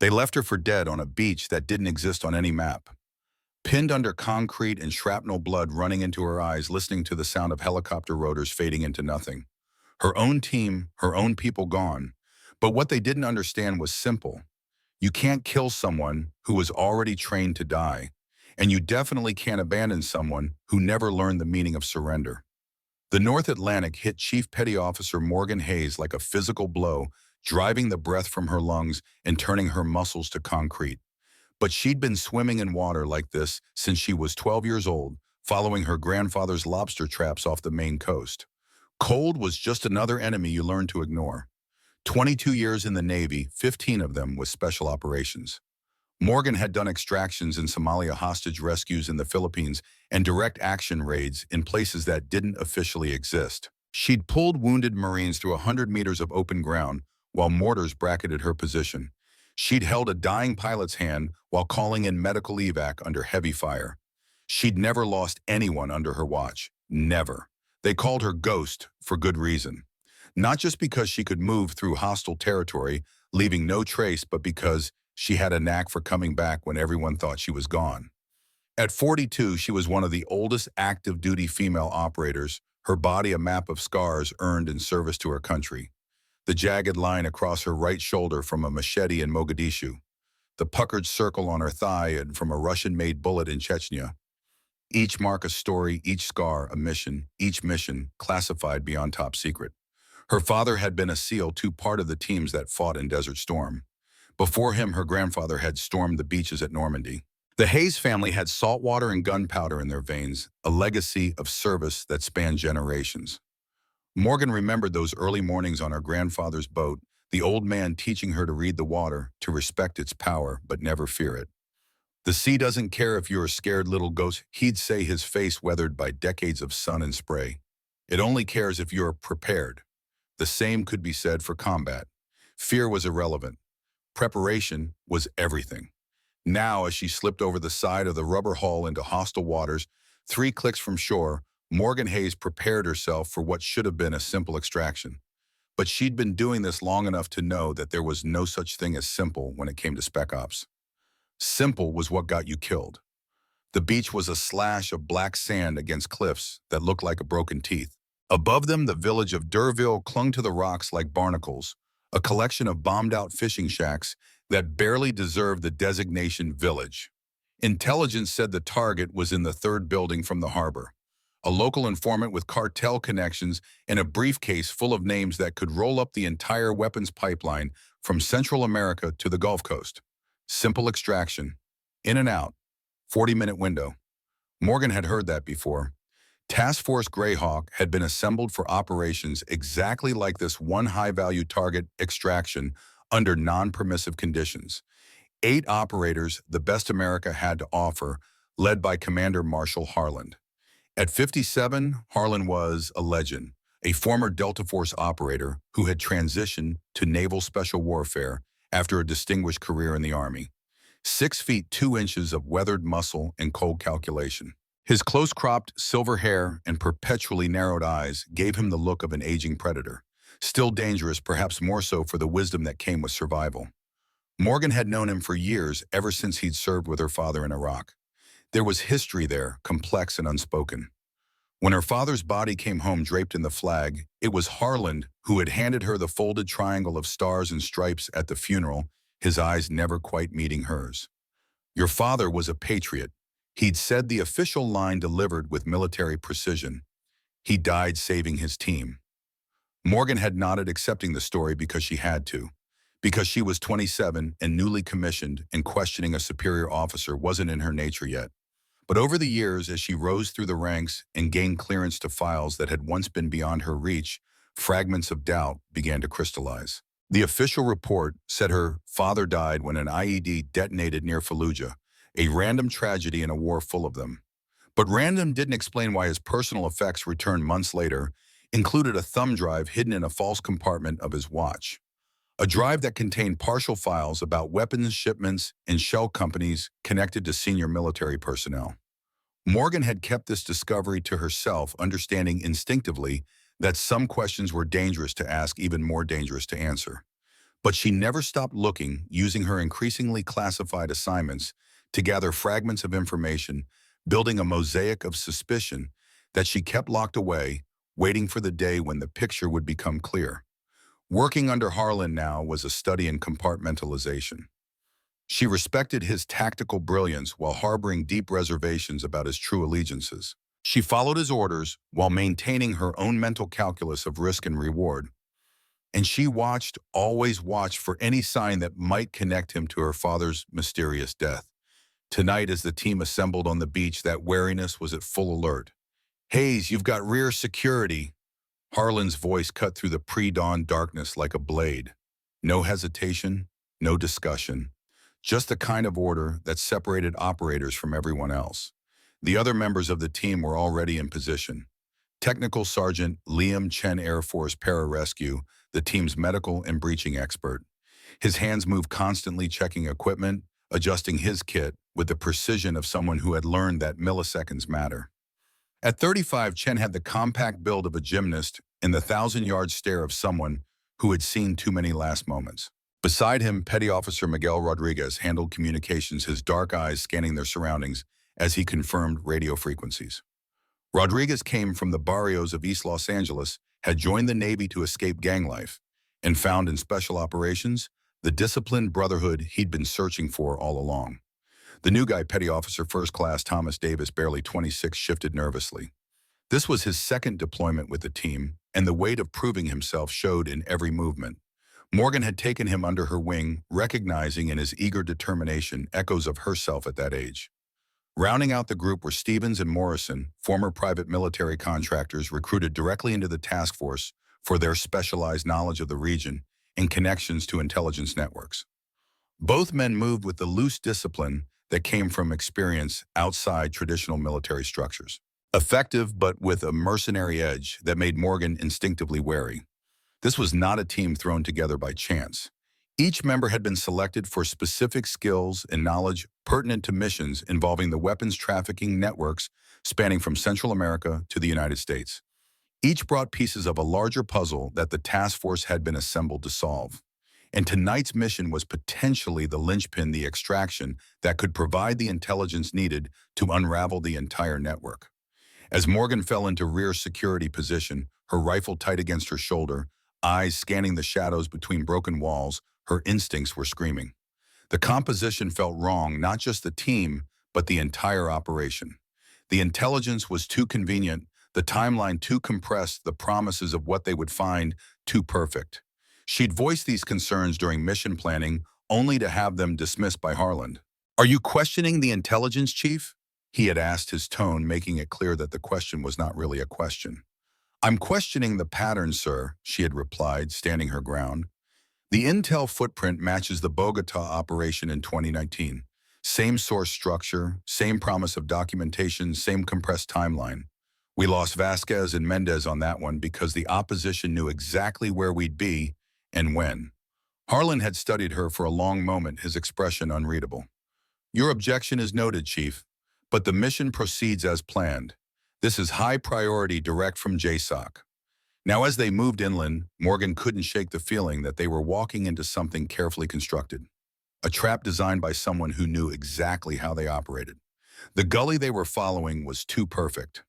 They left her for dead on a beach that didn't exist on any map. Pinned under concrete and shrapnel blood running into her eyes, listening to the sound of helicopter rotors fading into nothing. Her own team, her own people gone. But what they didn't understand was simple. You can't kill someone who was already trained to die, and you definitely can't abandon someone who never learned the meaning of surrender. The North Atlantic hit Chief Petty Officer Morgan Hayes like a physical blow, driving the breath from her lungs and turning her muscles to concrete. But she'd been swimming in water like this since she was 12 years old, following her grandfather's lobster traps off the Maine coast. Cold was just another enemy you learned to ignore. 22 years in the Navy, 15 of them with special operations. Morgan had done extractions in Somalia, hostage rescues in the Philippines, and direct action raids in places that didn't officially exist. She'd pulled wounded Marines through 100 meters of open ground while mortars bracketed her position. She'd held a dying pilot's hand while calling in medical evac under heavy fire. She'd never lost anyone under her watch. Never. They called her Ghost for good reason. Not just because she could move through hostile territory, leaving no trace, but because she had a knack for coming back when everyone thought she was gone. At 42, she was one of the oldest active duty female operators, her body a map of scars earned in service to her country. The jagged line across her right shoulder from a machete in Mogadishu, the puckered circle on her thigh and from a Russian-made bullet in Chechnya. Each mark a story, each scar a mission, each mission classified beyond top secret. Her father had been a SEAL, too, part of the teams that fought in Desert Storm. Before him, her grandfather had stormed the beaches at Normandy. The Hayes family had saltwater and gunpowder in their veins, a legacy of service that spanned generations. Morgan remembered those early mornings on her grandfather's boat, the old man teaching her to read the water, to respect its power, but never fear it. The sea doesn't care if you're a scared little ghost, he'd say, his face weathered by decades of sun and spray. It only cares if you're prepared. The same could be said for combat. Fear was irrelevant. Preparation was everything. Now, as she slipped over the side of the rubber hull into hostile waters, 3 clicks from shore, Morgan Hayes prepared herself for what should have been a simple extraction. But she'd been doing this long enough to know that there was no such thing as simple when it came to Spec Ops. Simple was what got you killed. The beach was a slash of black sand against cliffs that looked like broken teeth. Above them, the village of D'Urville clung to the rocks like barnacles, a collection of bombed-out fishing shacks that barely deserved the designation village. Intelligence said the target was in the 3rd building from the harbor. A local informant with cartel connections and a briefcase full of names that could roll up the entire weapons pipeline from Central America to the Gulf Coast. Simple extraction. In and out. 40-minute window. Morgan had heard that before. Task Force Greyhawk had been assembled for operations exactly like this one high-value target extraction under non-permissive conditions. 8 operators, the best America had to offer, led by Commander Marshall Harland. At 57, Harlan was a legend, a former Delta Force operator who had transitioned to naval special warfare after a distinguished career in the Army. 6 feet 2 inches of weathered muscle and cold calculation. His close-cropped silver hair and perpetually narrowed eyes gave him the look of an aging predator, still dangerous, perhaps more so for the wisdom that came with survival. Morgan had known him for years, ever since he'd served with her father in Iraq. There was history there, complex and unspoken. When her father's body came home draped in the flag, it was Harland who had handed her the folded triangle of stars and stripes at the funeral, his eyes never quite meeting hers. Your father was a patriot. He'd said the official line delivered with military precision. He died saving his team. Morgan had nodded, accepting the story because she had to. Because she was 27 and newly commissioned, and questioning a superior officer wasn't in her nature yet. But over the years, as she rose through the ranks and gained clearance to files that had once been beyond her reach, fragments of doubt began to crystallize. The official report said her father died when an IED detonated near Fallujah, a random tragedy in a war full of them. But random didn't explain why his personal effects, returned months later, included a thumb drive hidden in a false compartment of his watch. A drive that contained partial files about weapons shipments and shell companies connected to senior military personnel. Morgan had kept this discovery to herself, understanding instinctively that some questions were dangerous to ask, even more dangerous to answer. But she never stopped looking, using her increasingly classified assignments to gather fragments of information, building a mosaic of suspicion that she kept locked away, waiting for the day when the picture would become clear. Working under Harlan now was a study in compartmentalization. She respected his tactical brilliance while harboring deep reservations about his true allegiances. She followed his orders while maintaining her own mental calculus of risk and reward, and she watched, always watched for any sign that might connect him to her father's mysterious death. Tonight, as the team assembled on the beach, that wariness was at full alert. "Hayes, you've got rear security." Harlan's voice cut through the pre-dawn darkness like a blade. No hesitation, no discussion, just the kind of order that separated operators from everyone else. The other members of the team were already in position. Technical Sergeant Liam Chen, Air Force Pararescue, the team's medical and breaching expert. His hands moved constantly, checking equipment, adjusting his kit with the precision of someone who had learned that milliseconds matter. At 35, Chen had the compact build of a gymnast and the 1,000-yard stare of someone who had seen too many last moments. Beside him, Petty Officer Miguel Rodriguez handled communications, his dark eyes scanning their surroundings as he confirmed radio frequencies. Rodriguez came from the barrios of East Los Angeles, had joined the Navy to escape gang life, and found in special operations the disciplined brotherhood he'd been searching for all along. The new guy, Petty Officer First Class Thomas Davis, barely 26, shifted nervously. This was his second deployment with the team, and the weight of proving himself showed in every movement. Morgan had taken him under her wing, recognizing in his eager determination echoes of herself at that age. Rounding out the group were Stevens and Morrison, former private military contractors recruited directly into the task force for their specialized knowledge of the region and connections to intelligence networks. Both men moved with the loose discipline that came from experience outside traditional military structures. Effective, but with a mercenary edge that made Morgan instinctively wary. This was not a team thrown together by chance. Each member had been selected for specific skills and knowledge pertinent to missions involving the weapons trafficking networks spanning from Central America to the United States. Each brought pieces of a larger puzzle that the task force had been assembled to solve. And tonight's mission was potentially the linchpin, the extraction that could provide the intelligence needed to unravel the entire network. As Morgan fell into rear security position, her rifle tight against her shoulder, eyes scanning the shadows between broken walls, her instincts were screaming. The composition felt wrong, not just the team, but the entire operation. The intelligence was too convenient, the timeline too compressed, the promises of what they would find too perfect. She'd voiced these concerns during mission planning, only to have them dismissed by Harlan. "Are you questioning the intelligence chief?" he had asked, his tone making it clear that the question was not really a question. "I'm questioning the pattern, sir," she had replied, standing her ground. "The intel footprint matches the Bogota operation in 2019. Same source structure, same promise of documentation, same compressed timeline. We lost Vasquez and Mendez on that one because the opposition knew exactly where we'd be and when." Harlan had studied her for a long moment, his expression unreadable. "Your objection is noted, Chief, but the mission proceeds as planned. This is high priority, direct from JSOC." Now, as they moved inland, Morgan couldn't shake the feeling that they were walking into something carefully constructed. A trap designed by someone who knew exactly how they operated. The gully they were following was too perfect.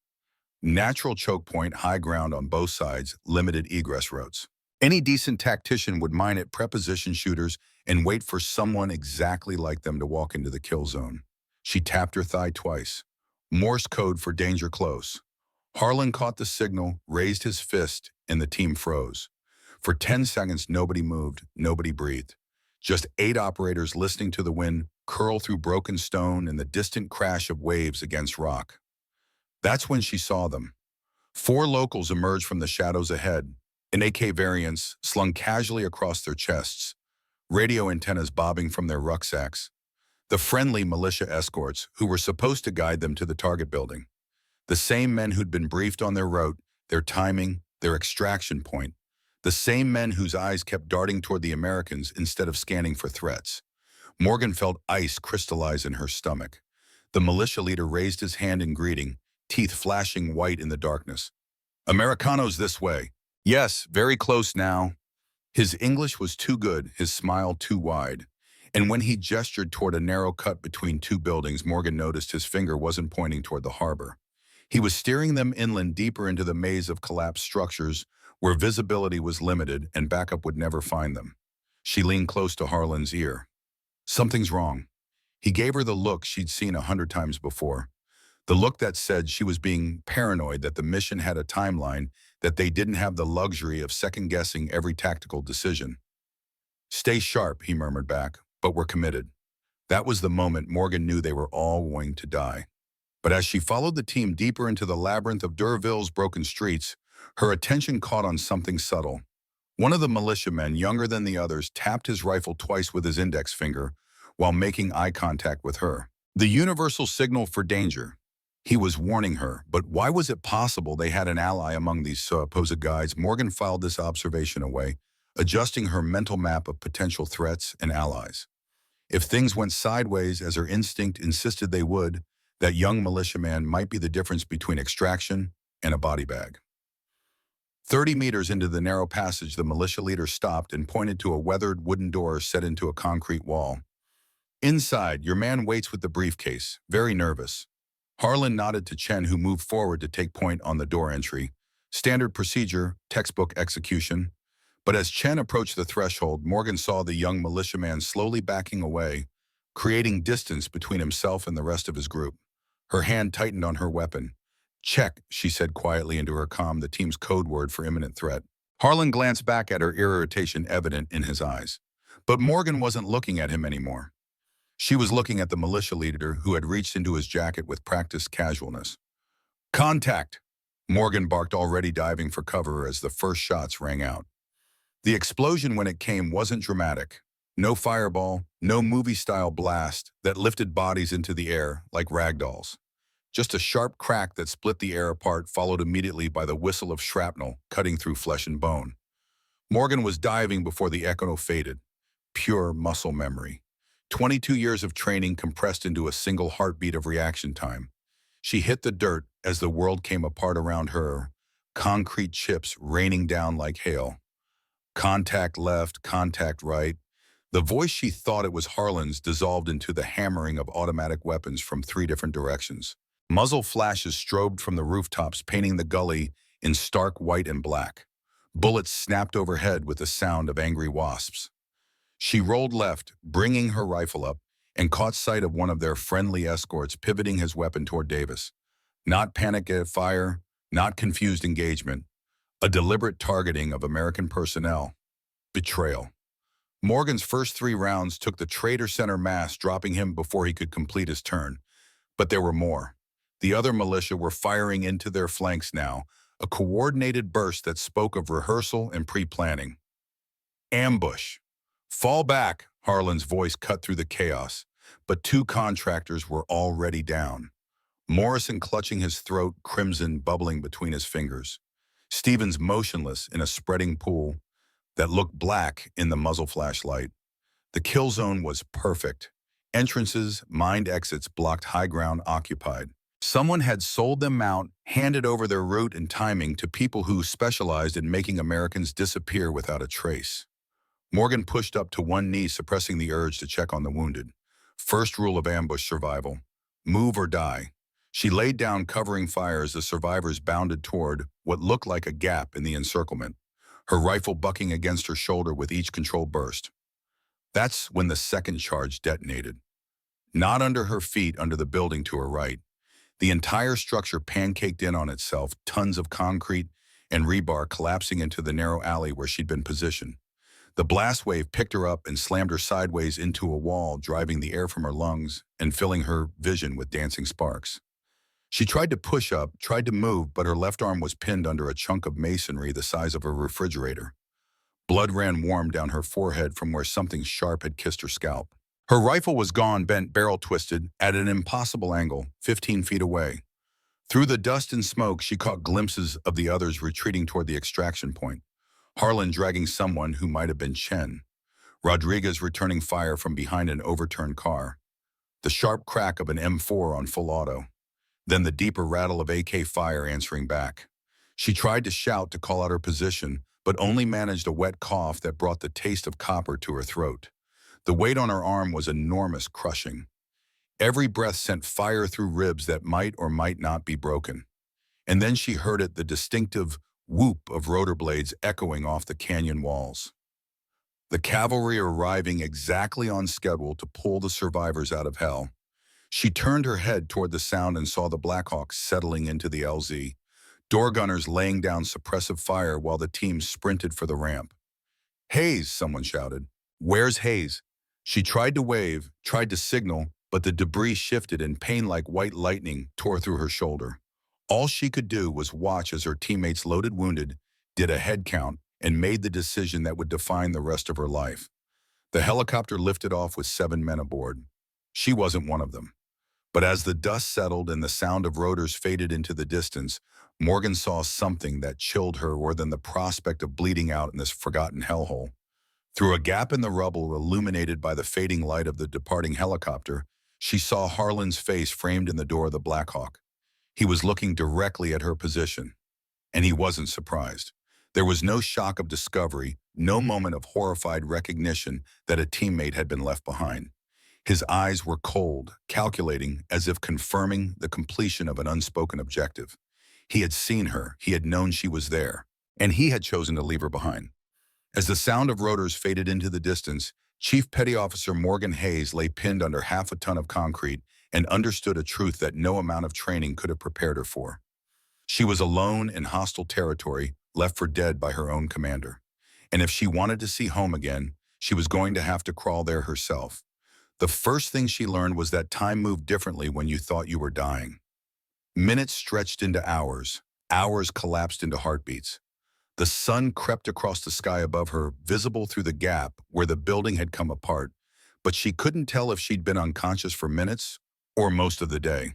Natural choke point, high ground on both sides, limited egress routes. Any decent tactician would mine it, preposition shooters, and wait for someone exactly like them to walk into the kill zone. She tapped her thigh twice. Morse code for danger close. Harlan caught the signal, raised his fist, and the team froze. For 10 seconds, nobody moved, nobody breathed. Just 8 operators listening to the wind curl through broken stone and the distant crash of waves against rock. That's when she saw them. 4 locals emerged from the shadows ahead, in AK variants slung casually across their chests, radio antennas bobbing from their rucksacks. The friendly militia escorts who were supposed to guide them to the target building. The same men who'd been briefed on their route, their timing, their extraction point. The same men whose eyes kept darting toward the Americans instead of scanning for threats. Morgan felt ice crystallize in her stomach. The militia leader raised his hand in greeting, teeth flashing white in the darkness. "Americanos this way." "Yes, very close now." His English was too good, his smile too wide. And when he gestured toward a narrow cut between two buildings, Morgan noticed his finger wasn't pointing toward the harbor. He was steering them inland deeper into the maze of collapsed structures where visibility was limited and backup would never find them. She leaned close to Harlan's ear. Something's wrong. He gave her the look she'd seen 100 times before. The look that said she was being paranoid, that the mission had a timeline, that they didn't have the luxury of second-guessing every tactical decision. Stay sharp, he murmured back, but we're committed. That was the moment Morgan knew they were all going to die. But as she followed the team deeper into the labyrinth of D'Urville's broken streets, her attention caught on something subtle. One of the militiamen, younger than the others, tapped his rifle twice with his index finger while making eye contact with her. The universal signal for danger. He was warning her, but why was it possible they had an ally among these supposed guides? Morgan filed this observation away, adjusting her mental map of potential threats and allies. If things went sideways as her instinct insisted they would, that young militiaman might be the difference between extraction and a body bag. 30 meters into the narrow passage, the militia leader stopped and pointed to a weathered wooden door set into a concrete wall. Inside, your man waits with the briefcase, very nervous. Harlan nodded to Chen, who moved forward to take point on the door entry. Standard procedure, textbook execution. But as Chen approached the threshold, Morgan saw the young militiaman slowly backing away, creating distance between himself and the rest of his group. Her hand tightened on her weapon. Check, she said quietly into her comm, the team's code word for imminent threat. Harlan glanced back at her, irritation evident in his eyes. But Morgan wasn't looking at him anymore. She was looking at the militia leader who had reached into his jacket with practiced casualness. Contact! Morgan barked, already diving for cover as the first shots rang out. The explosion, when it came, wasn't dramatic. No fireball, no movie-style blast that lifted bodies into the air like ragdolls. Just a sharp crack that split the air apart, followed immediately by the whistle of shrapnel cutting through flesh and bone. Morgan was diving before the echo faded. Pure muscle memory. 22 years of training compressed into a single heartbeat of reaction time. She hit the dirt as the world came apart around her, concrete chips raining down like hail. Contact left, contact right. The voice she thought it was Harlan's dissolved into the hammering of automatic weapons from 3 different directions. Muzzle flashes strobed from the rooftops, painting the gully in stark white and black. Bullets snapped overhead with the sound of angry wasps. She rolled left, bringing her rifle up, and caught sight of one of their friendly escorts pivoting his weapon toward Davis. Not panic at fire, not confused engagement. A deliberate targeting of American personnel. Betrayal. Morgan's first 3 rounds took the traitor center mass, dropping him before he could complete his turn. But there were more. The other militia were firing into their flanks now, a coordinated burst that spoke of rehearsal and pre-planning. Ambush. Fall back, Harlan's voice cut through the chaos, but 2 contractors were already down. Morrison clutching his throat, crimson bubbling between his fingers. Stevens motionless in a spreading pool that looked black in the muzzle flashlight. The kill zone was perfect. Entrances, mined exits blocked, high ground occupied. Someone had sold them out, handed over their route and timing to people who specialized in making Americans disappear without a trace. Morgan pushed up to one knee, suppressing the urge to check on the wounded. First rule of ambush survival: move or die. She laid down, covering fire as the survivors bounded toward what looked like a gap in the encirclement, her rifle bucking against her shoulder with each controlled burst. That's when the second charge detonated. Not under her feet, under the building to her right. The entire structure pancaked in on itself, tons of concrete and rebar collapsing into the narrow alley where she'd been positioned. The blast wave picked her up and slammed her sideways into a wall, driving the air from her lungs and filling her vision with dancing sparks. She tried to push up, tried to move, but her left arm was pinned under a chunk of masonry the size of a refrigerator. Blood ran warm down her forehead from where something sharp had kissed her scalp. Her rifle was gone, bent, barrel twisted, at an impossible angle, 15 feet away. Through the dust and smoke, she caught glimpses of the others retreating toward the extraction point. Harlan dragging someone who might have been Chen. Rodriguez returning fire from behind an overturned car. The sharp crack of an M4 on full auto. Then the deeper rattle of AK fire answering back. She tried to shout to call out her position, but only managed a wet cough that brought the taste of copper to her throat. The weight on her arm was enormous, crushing. Every breath sent fire through ribs that might or might not be broken. And then she heard it, the distinctive whoop of rotor blades echoing off the canyon walls. The cavalry arriving exactly on schedule to pull the survivors out of hell. She turned her head toward the sound and saw the Blackhawks settling into the LZ, door gunners laying down suppressive fire while the team sprinted for the ramp. "Hayes," someone shouted. "Where's Hayes?" She tried to wave, tried to signal, but the debris shifted and pain like white lightning tore through her shoulder. All she could do was watch as her teammates loaded wounded, did a head count, and made the decision that would define the rest of her life. The helicopter lifted off with 7 men aboard. She wasn't one of them. But as the dust settled and the sound of rotors faded into the distance, Morgan saw something that chilled her more than the prospect of bleeding out in this forgotten hellhole. Through a gap in the rubble illuminated by the fading light of the departing helicopter, she saw Harlan's face framed in the door of the Blackhawk. He was looking directly at her position, and he wasn't surprised. There was no shock of discovery, no moment of horrified recognition that a teammate had been left behind. His eyes were cold, calculating, as if confirming the completion of an unspoken objective. He had seen her, he had known she was there, and he had chosen to leave her behind. As the sound of rotors faded into the distance, Chief Petty Officer Morgan Hayes lay pinned under half a ton of concrete and understood a truth that no amount of training could have prepared her for. She was alone in hostile territory, left for dead by her own commander. And if she wanted to see home again, she was going to have to crawl there herself. The first thing she learned was that time moved differently when you thought you were dying. Minutes stretched into hours, hours collapsed into heartbeats. The sun crept across the sky above her, visible through the gap where the building had come apart, but she couldn't tell if she'd been unconscious for minutes or most of the day.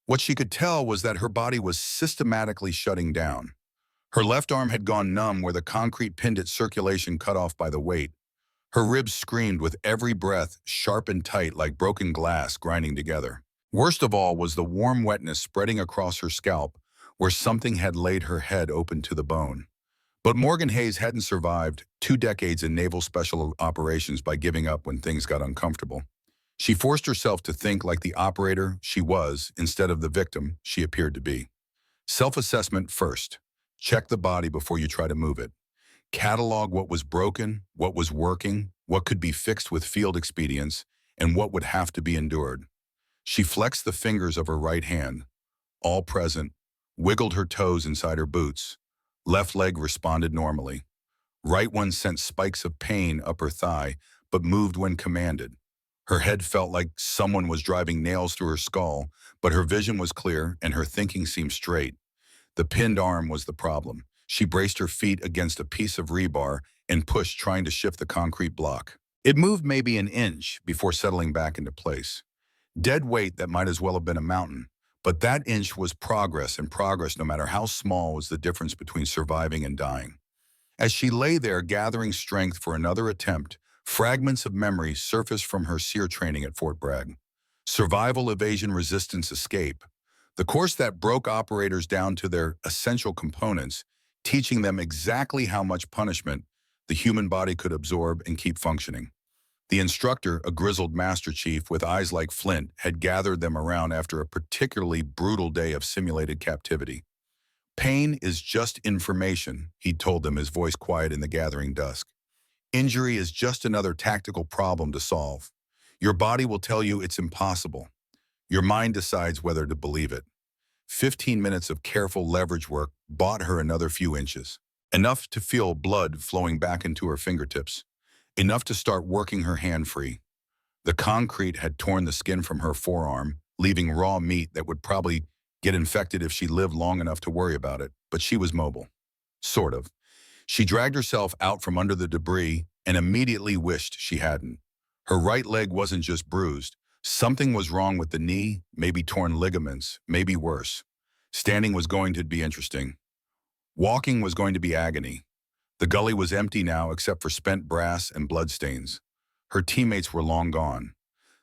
What she could tell was that her body was systematically shutting down. Her left arm had gone numb where the concrete pinned its circulation cut off by the weight. Her ribs screamed with every breath, sharp and tight like broken glass grinding together. Worst of all was the warm wetness spreading across her scalp, where something had laid her head open to the bone. But Morgan Hayes hadn't survived 2 decades in naval special operations by giving up when things got uncomfortable. She forced herself to think like the operator she was instead of the victim she appeared to be. Self-assessment first. Check the body before you try to move it. Catalog what was broken, what was working, what could be fixed with field expedients, and what would have to be endured. She flexed the fingers of her right hand, all present, wiggled her toes inside her boots. Left leg responded normally. Right one sent spikes of pain up her thigh, but moved when commanded. Her head felt like someone was driving nails through her skull, but her vision was clear and her thinking seemed straight. The pinned arm was the problem. She braced her feet against a piece of rebar and pushed, trying to shift the concrete block. It moved maybe an inch before settling back into place. Dead weight that might as well have been a mountain. But that inch was progress, and progress, no matter how small, was the difference between surviving and dying. As she lay there gathering strength for another attempt, fragments of memory surfaced from her SEER training at Fort Bragg. Survival, evasion, resistance, escape. The course that broke operators down to their essential components, teaching them exactly how much punishment the human body could absorb and keep functioning. The instructor, a grizzled master chief with eyes like flint, had gathered them around after a particularly brutal day of simulated captivity. "Pain is just information," he told them, his voice quiet in the gathering dusk. "Injury is just another tactical problem to solve. Your body will tell you it's impossible. Your mind decides whether to believe it." 15 minutes of careful leverage work bought her another few inches, enough to feel blood flowing back into her fingertips, enough to start working her hand free. The concrete had torn the skin from her forearm, leaving raw meat that would probably get infected if she lived long enough to worry about it, but she was mobile. Sort of. She dragged herself out from under the debris and immediately wished she hadn't. Her right leg wasn't just bruised. Something was wrong with the knee, maybe torn ligaments, maybe worse. Standing was going to be interesting. Walking was going to be agony. The gully was empty now except for spent brass and bloodstains. Her teammates were long gone.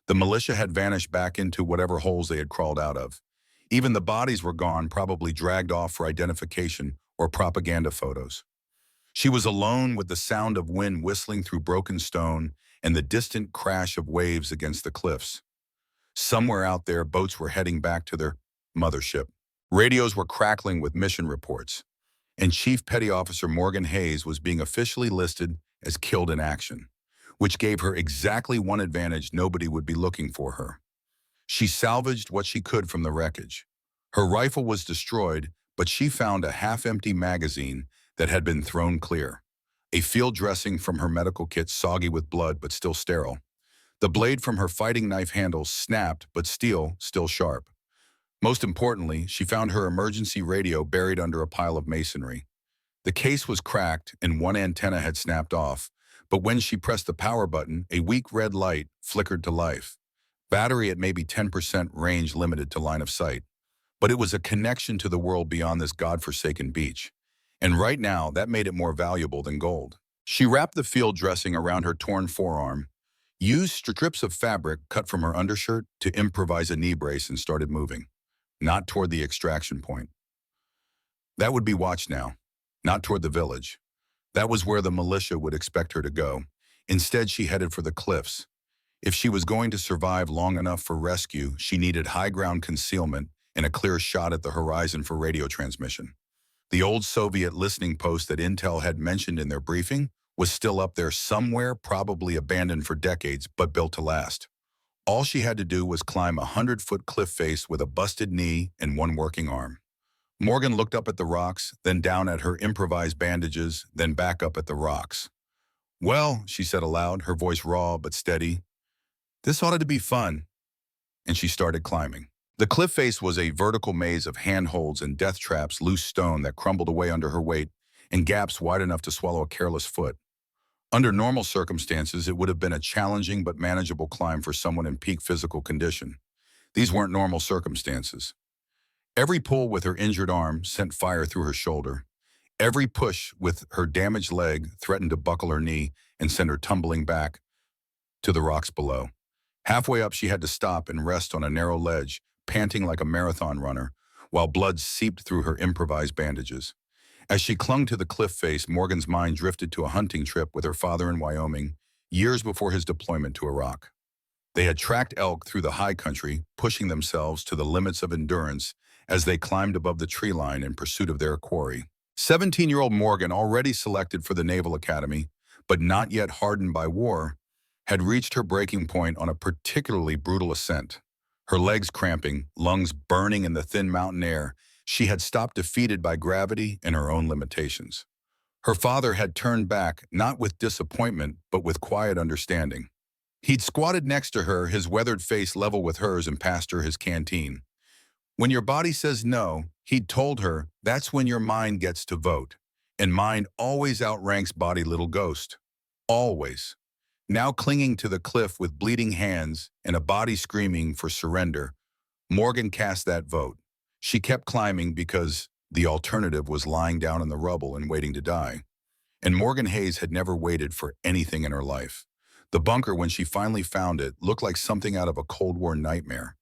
The militia had vanished back into whatever holes they had crawled out of. Even the bodies were gone, probably dragged off for identification or propaganda photos. She was alone with the sound of wind whistling through broken stone and the distant crash of waves against the cliffs. Somewhere out there, boats were heading back to their mothership. Radios were crackling with mission reports, and Chief Petty Officer Morgan Hayes was being officially listed as killed in action, which gave her exactly one advantage nobody would be looking for her. She salvaged what she could from the wreckage. Her rifle was destroyed, but she found a half-empty magazine that had been thrown clear. A field dressing from her medical kit soggy with blood but still sterile. The blade from her fighting knife handle snapped but steel still sharp. Most importantly, she found her emergency radio buried under a pile of masonry. The case was cracked and one antenna had snapped off, but when she pressed the power button, a weak red light flickered to life. Battery at maybe 10%, range limited to line of sight. But it was a connection to the world beyond this godforsaken beach. And right now, that made it more valuable than gold. She wrapped the field dressing around her torn forearm, used strips of fabric cut from her undershirt to improvise a knee brace and started moving. Not toward the extraction point. That would be watched now. Not toward the village. That was where the militia would expect her to go. Instead, she headed for the cliffs. If she was going to survive long enough for rescue, she needed high ground concealment and a clear shot at the horizon for radio transmission. The old Soviet listening post that Intel had mentioned in their briefing was still up there somewhere, probably abandoned for decades, but built to last. All she had to do was climb a 100-foot cliff face with a busted knee and one working arm. Morgan looked up at the rocks, then down at her improvised bandages, then back up at the rocks. "Well," she said aloud, her voice raw but steady, "this ought to be fun." And she started climbing. The cliff face was a vertical maze of handholds and death traps, loose stone that crumbled away under her weight, and gaps wide enough to swallow a careless foot. Under normal circumstances, it would have been a challenging but manageable climb for someone in peak physical condition. These weren't normal circumstances. Every pull with her injured arm sent fire through her shoulder. Every push with her damaged leg threatened to buckle her knee and send her tumbling back to the rocks below. Halfway up, she had to stop and rest on a narrow ledge, panting like a marathon runner, while blood seeped through her improvised bandages. As she clung to the cliff face, Morgan's mind drifted to a hunting trip with her father in Wyoming, years before his deployment to Iraq. They had tracked elk through the high country, pushing themselves to the limits of endurance as they climbed above the tree line in pursuit of their quarry. 17-year-old Morgan, already selected for the Naval Academy, but not yet hardened by war, had reached her breaking point on a particularly brutal ascent. Her legs cramping, lungs burning in the thin mountain air, she had stopped defeated by gravity and her own limitations. Her father had turned back, not with disappointment, but with quiet understanding. He'd squatted next to her, his weathered face level with hers, and passed her his canteen. When your body says no, he'd told her, that's when your mind gets to vote. And mind always outranks body, little ghost. Always. Now clinging to the cliff with bleeding hands and a body screaming for surrender, Morgan cast that vote. She kept climbing because the alternative was lying down in the rubble and waiting to die. And Morgan Hayes had never waited for anything in her life. The bunker, when she finally found it, looked like something out of a Cold War nightmare.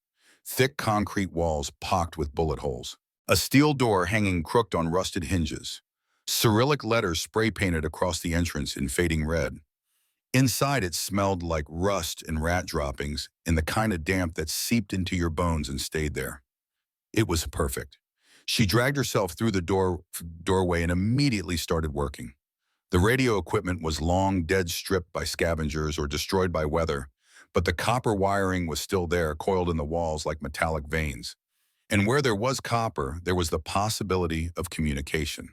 Thick concrete walls pocked with bullet holes. A steel door hanging crooked on rusted hinges. Cyrillic letters spray-painted across the entrance in fading red. Inside, it smelled like rust and rat droppings and the kind of damp that seeped into your bones and stayed there. It was perfect. She dragged herself through the doorway and immediately started working. The radio equipment was long dead stripped by scavengers or destroyed by weather, but the copper wiring was still there, coiled in the walls like metallic veins. And where there was copper, there was the possibility of communication.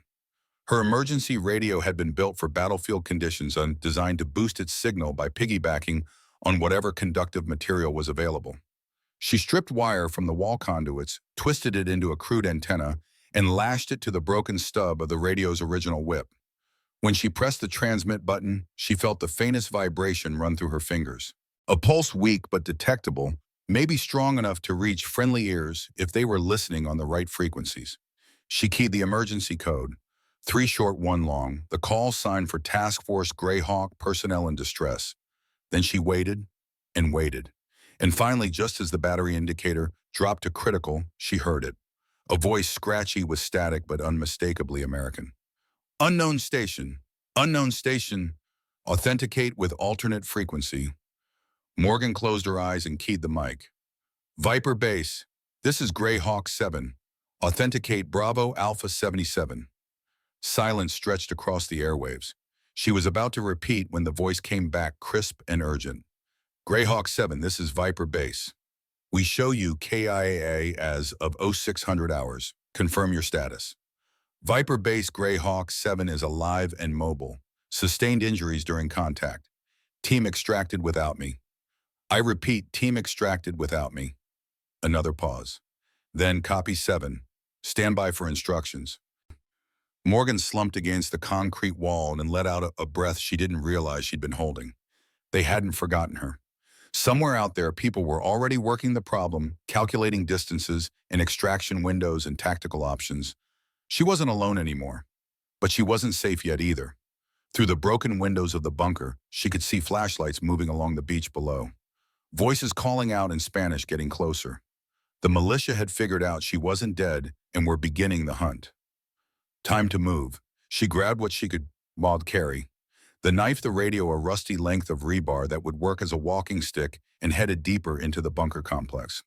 Her emergency radio had been built for battlefield conditions and designed to boost its signal by piggybacking on whatever conductive material was available. She stripped wire from the wall conduits, twisted it into a crude antenna, and lashed it to the broken stub of the radio's original whip. When she pressed the transmit button, she felt the faintest vibration run through her fingers. A pulse weak but detectable, maybe strong enough to reach friendly ears if they were listening on the right frequencies. She keyed the emergency code, 3 short, 1 long, the call sign for Task Force Greyhawk personnel in distress. Then she waited and waited. And finally, just as the battery indicator dropped to critical, she heard it. A voice scratchy with static but unmistakably American. "Unknown station. Unknown station. Authenticate with alternate frequency. Morgan closed her eyes and keyed the mic. Viper base. This is Greyhawk 7. Authenticate Bravo Alpha 77. Silence stretched across the airwaves. She was about to repeat when the voice came back crisp and urgent. Greyhawk 7, this is Viper base. We show you KIA as of 0600 hours. Confirm your status. Viper base Greyhawk 7 is alive and mobile. Sustained injuries during contact. Team extracted without me. I repeat, team extracted without me. Another pause. Then copy 7. Stand by for instructions. Morgan slumped against the concrete wall and let out a breath she didn't realize she'd been holding. They hadn't forgotten her. Somewhere out there, people were already working the problem, calculating distances and extraction windows and tactical options. She wasn't alone anymore, but she wasn't safe yet either. Through the broken windows of the bunker, she could see flashlights moving along the beach below. Voices calling out in Spanish getting closer. The militia had figured out she wasn't dead and were beginning the hunt. Time to move. She grabbed what she could carry. The knife, the radio, a rusty length of rebar that would work as a walking stick, and headed deeper into the bunker complex.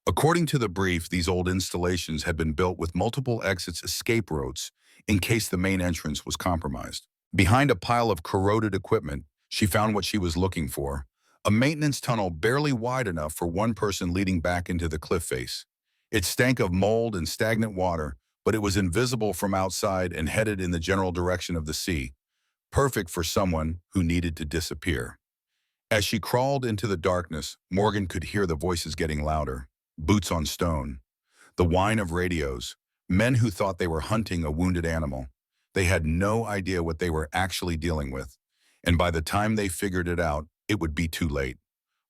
According to the brief, these old installations had been built with multiple exits, escape routes, in case the main entrance was compromised. Behind a pile of corroded equipment, she found what she was looking for, a maintenance tunnel barely wide enough for one person leading back into the cliff face. It stank of mold and stagnant water, but it was invisible from outside and headed in the general direction of the sea, perfect for someone who needed to disappear. As she crawled into the darkness, Morgan could hear the voices getting louder. Boots on stone. The whine of radios. Men who thought they were hunting a wounded animal. They had no idea what they were actually dealing with. And by the time they figured it out, it would be too late.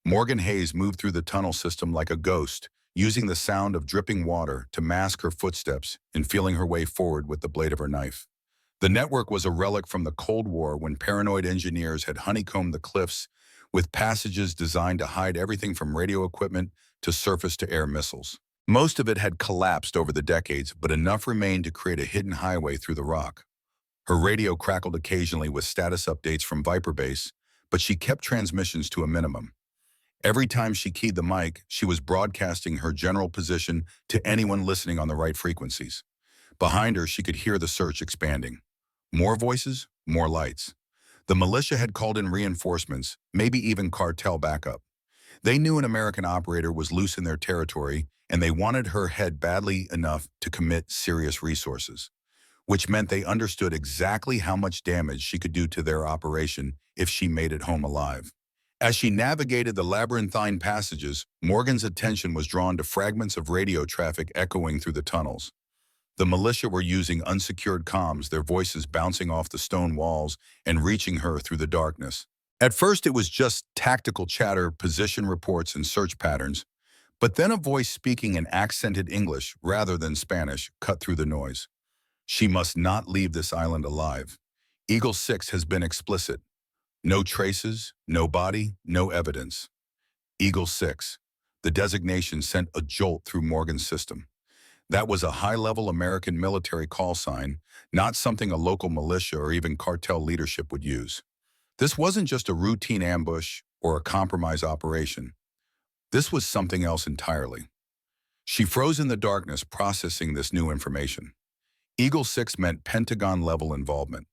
Morgan Hayes moved through the tunnel system like a ghost, using the sound of dripping water to mask her footsteps and feeling her way forward with the blade of her knife. The network was a relic from the Cold War when paranoid engineers had honeycombed the cliffs with passages designed to hide everything from radio equipment to surface-to-air missiles. Most of it had collapsed over the decades, but enough remained to create a hidden highway through the rock. Her radio crackled occasionally with status updates from Viper Base, but she kept transmissions to a minimum. Every time she keyed the mic, she was broadcasting her general position to anyone listening on the right frequencies. Behind her, she could hear the search expanding. More voices, more lights. The militia had called in reinforcements, maybe even cartel backup. They knew an American operator was loose in their territory, and they wanted her head badly enough to commit serious resources, which meant they understood exactly how much damage she could do to their operation if she made it home alive. As she navigated the labyrinthine passages, Morgan's attention was drawn to fragments of radio traffic echoing through the tunnels. The militia were using unsecured comms, their voices bouncing off the stone walls and reaching her through the darkness. At first, it was just tactical chatter, position reports, and search patterns, but then a voice speaking in accented English rather than Spanish cut through the noise. She must not leave this island alive. Eagle 6 has been explicit. No traces, no body, no evidence. Eagle 6. The designation sent a jolt through Morgan's system. That was a high-level American military call sign, not something a local militia or even cartel leadership would use. This wasn't just a routine ambush or a compromise operation. This was something else entirely. She froze in the darkness processing this new information. Eagle 6 meant Pentagon-level involvement.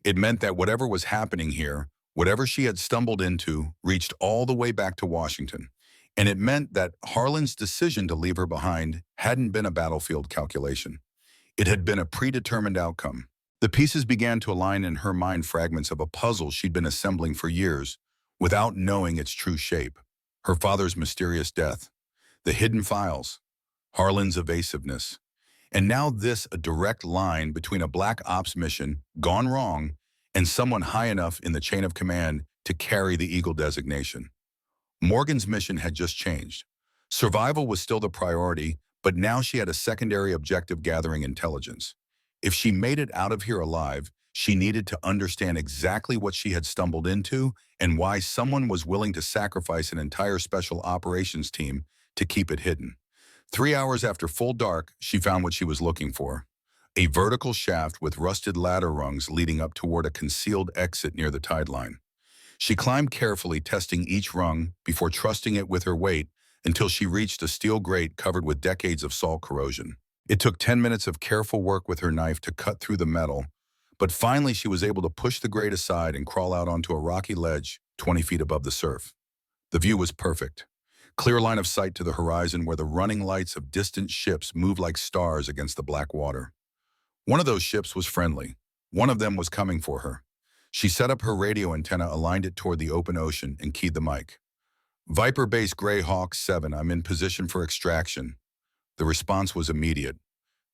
It meant that whatever was happening here, whatever she had stumbled into, reached all the way back to Washington. And it meant that Harlan's decision to leave her behind hadn't been a battlefield calculation. It had been a predetermined outcome. The pieces began to align in her mind, fragments of a puzzle she'd been assembling for years, without knowing its true shape. Her father's mysterious death, the hidden files, Harlan's evasiveness, and now this, a direct line between a black ops mission gone wrong and someone high enough in the chain of command to carry the Eagle designation. Morgan's mission had just changed. Survival was still the priority, but now she had a secondary objective: gathering intelligence. If she made it out of here alive, she needed to understand exactly what she had stumbled into and why someone was willing to sacrifice an entire special operations team to keep it hidden. 3 hours after full dark, she found what she was looking for. a vertical shaft with rusted ladder rungs leading up toward a concealed exit near the tide line. She climbed carefully, testing each rung before trusting it with her weight until she reached a steel grate covered with decades of salt corrosion. It took 10 minutes of careful work with her knife to cut through the metal, but finally she was able to push the grate aside and crawl out onto a rocky ledge 20 feet above the surf. The view was perfect. Clear line of sight to the horizon where the running lights of distant ships moved like stars against the black water. One of those ships was friendly. One of them was coming for her. She set up her radio antenna, aligned it toward the open ocean, and keyed the mic. Viper Base Greyhawk 7, I'm in position for extraction. The response was immediate.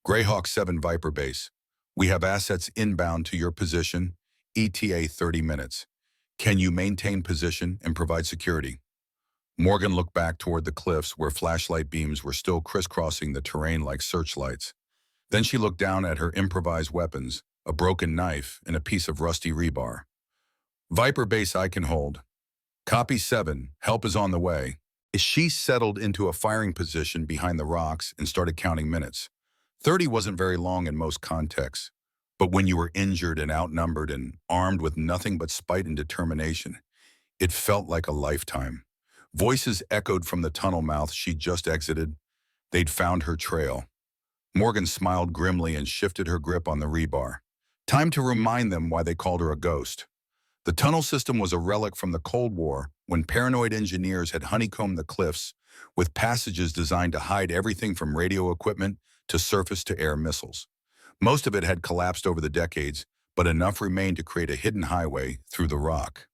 Greyhawk 7 Viper Base, we have assets inbound to your position, ETA 30 minutes. Can you maintain position and provide security? Morgan looked back toward the cliffs where flashlight beams were still crisscrossing the terrain like searchlights. Then she looked down at her improvised weapons, a broken knife and a piece of rusty rebar. Viper Base I can hold. Copy 7, help is on the way. She settled into a firing position behind the rocks and started counting minutes. 30 wasn't very long in most contexts, but when you were injured and outnumbered and armed with nothing but spite and determination, it felt like a lifetime. Voices echoed from the tunnel mouth she'd just exited. They'd found her trail. Morgan smiled grimly and shifted her grip on the rebar. Time to remind them why they called her a ghost. The tunnel system was a relic from the Cold War when paranoid engineers had honeycombed the cliffs with passages designed to hide everything from radio equipment to surface-to-air missiles. Most of it had collapsed over the decades, but enough remained to create a hidden highway through the rock.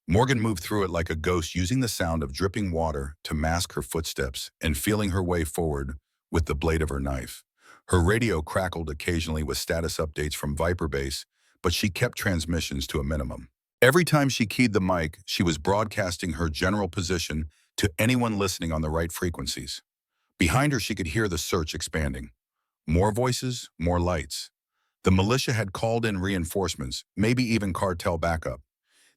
Morgan moved through it like a ghost, using the sound of dripping water to mask her footsteps and feeling her way forward with the blade of her knife. Her radio crackled occasionally with status updates from Viper Base, but she kept transmissions to a minimum. Every time she keyed the mic, she was broadcasting her general position to anyone listening on the right frequencies. Behind her, she could hear the search expanding. More voices, more lights. The militia had called in reinforcements, maybe even cartel backup.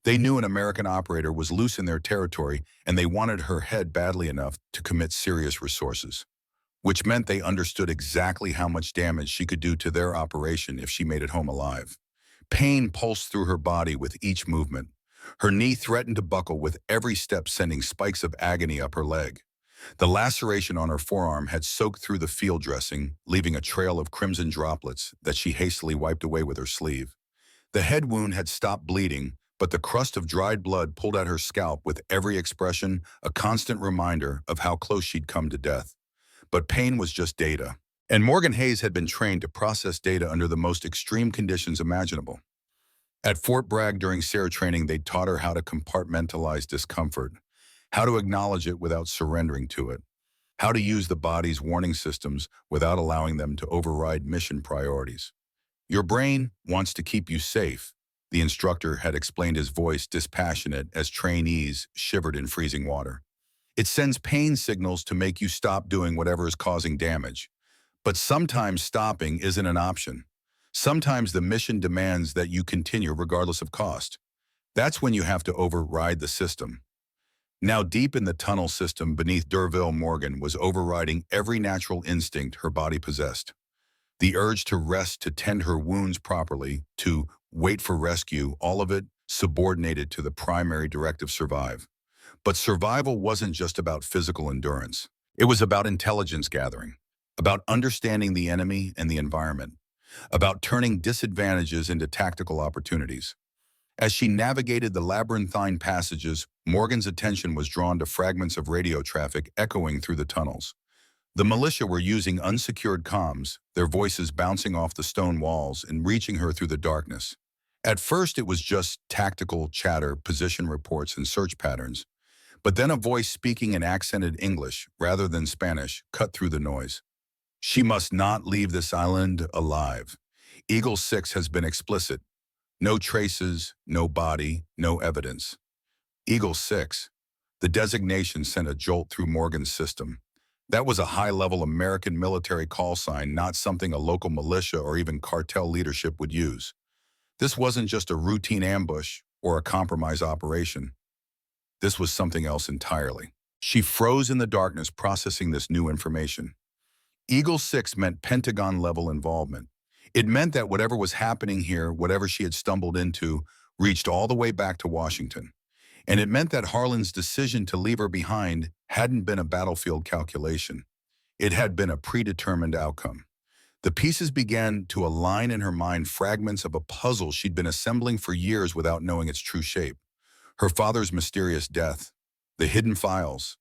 They knew an American operator was loose in their territory, and they wanted her head badly enough to commit serious resources, which meant they understood exactly how much damage she could do to their operation if she made it home alive. Pain pulsed through her body with each movement. Her knee threatened to buckle with every step, sending spikes of agony up her leg. The laceration on her forearm had soaked through the field dressing, leaving a trail of crimson droplets that she hastily wiped away with her sleeve. The head wound had stopped bleeding, but the crust of dried blood pulled at her scalp with every expression, a constant reminder of how close she'd come to death. But pain was just data. And Morgan Hayes had been trained to process data under the most extreme conditions imaginable. At Fort Bragg during SARE training, they taught her how to compartmentalize discomfort, how to acknowledge it without surrendering to it, how to use the body's warning systems without allowing them to override mission priorities. Your brain wants to keep you safe, the instructor had explained, his voice dispassionate as trainees shivered in freezing water. It sends pain signals to make you stop doing whatever is causing damage. But sometimes stopping isn't an option. Sometimes the mission demands that you continue regardless of cost. That's when you have to override the system. Now deep in the tunnel system beneath D'Urville, Morgan was overriding every natural instinct her body possessed. The urge to rest, to tend her wounds properly, to wait for rescue, all of it subordinated to the primary directive: survive. But survival wasn't just about physical endurance. It was about intelligence gathering, about understanding the enemy and the environment, about turning disadvantages into tactical opportunities. As she navigated the labyrinthine passages, Morgan's attention was drawn to fragments of radio traffic echoing through the tunnels. The militia were using unsecured comms, their voices bouncing off the stone walls and reaching her through the darkness. At first, it was just tactical chatter, position reports, and search patterns. But then a voice speaking in accented English rather than Spanish cut through the noise. She must not leave this island alive. Eagle 6 has been explicit. No traces, no body, no evidence. Eagle 6. The designation sent a jolt through Morgan's system. That was a high-level American military call sign, not something a local militia or even cartel leadership would use. This wasn't just a routine ambush or a compromise operation. This was something else entirely. She froze in the darkness, processing this new information. Eagle 6 meant Pentagon-level involvement. It meant that whatever was happening here, whatever she had stumbled into, reached all the way back to Washington. And it meant that Harlan's decision to leave her behind hadn't been a battlefield calculation. It had been a predetermined outcome. The pieces began to align in her mind, fragments of a puzzle she'd been assembling for years without knowing its true shape. Her father's mysterious death, the hidden files,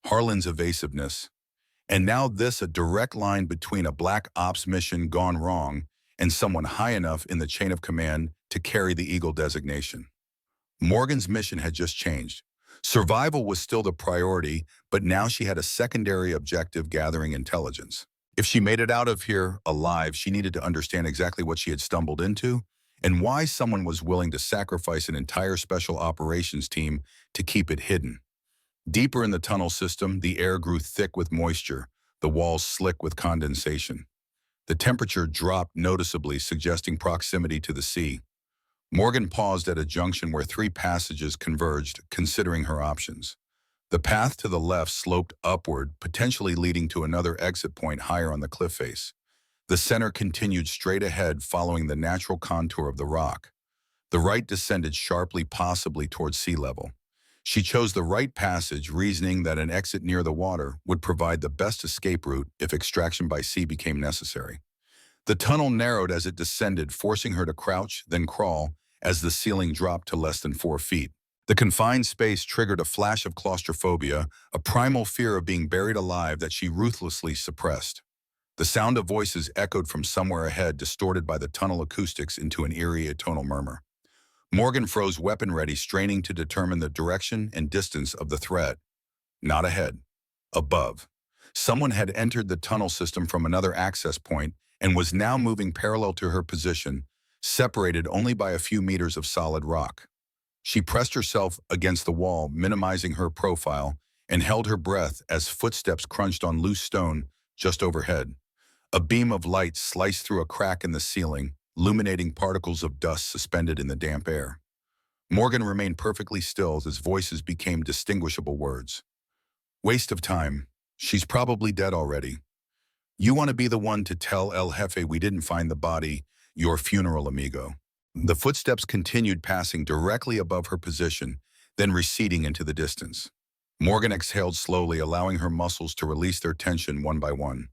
Harlan's evasiveness, and now this, a direct line between a black ops mission gone wrong and someone high enough in the chain of command to carry the Eagle designation. Morgan's mission had just changed. Survival was still the priority, but now she had a secondary objective: gathering intelligence. If she made it out of here alive, she needed to understand exactly what she had stumbled into and why someone was willing to sacrifice an entire special operations team to keep it hidden. Deeper in the tunnel system, the air grew thick with moisture, the walls slick with condensation. The temperature dropped noticeably, suggesting proximity to the sea. Morgan paused at a junction where three passages converged, considering her options. The path to the left sloped upward, potentially leading to another exit point higher on the cliff face. The center continued straight ahead, following the natural contour of the rock. The right descended sharply, possibly towards sea level. She chose the right passage, reasoning that an exit near the water would provide the best escape route if extraction by sea became necessary. The tunnel narrowed as it descended, forcing her to crouch, then crawl, as the ceiling dropped to less than 4 feet. The confined space triggered a flash of claustrophobia, a primal fear of being buried alive that she ruthlessly suppressed. The sound of voices echoed from somewhere ahead, distorted by the tunnel acoustics into an eerie atonal murmur. Morgan froze, weapon ready, straining to determine the direction and distance of the threat. Not ahead. Above. Someone had entered the tunnel system from another access point and was now moving parallel to her position, separated only by a few meters of solid rock. She pressed herself against the wall, minimizing her profile, and held her breath as footsteps crunched on loose stone just overhead. A beam of light sliced through a crack in the ceiling, illuminating particles of dust suspended in the damp air. Morgan remained perfectly still as voices became distinguishable words. Waste of time. She's probably dead already. You want to be the one to tell El Jefe we didn't find the body, your funeral, amigo. The footsteps continued, passing directly above her position, then receding into the distance. Morgan exhaled slowly, allowing her muscles to release their tension one by one.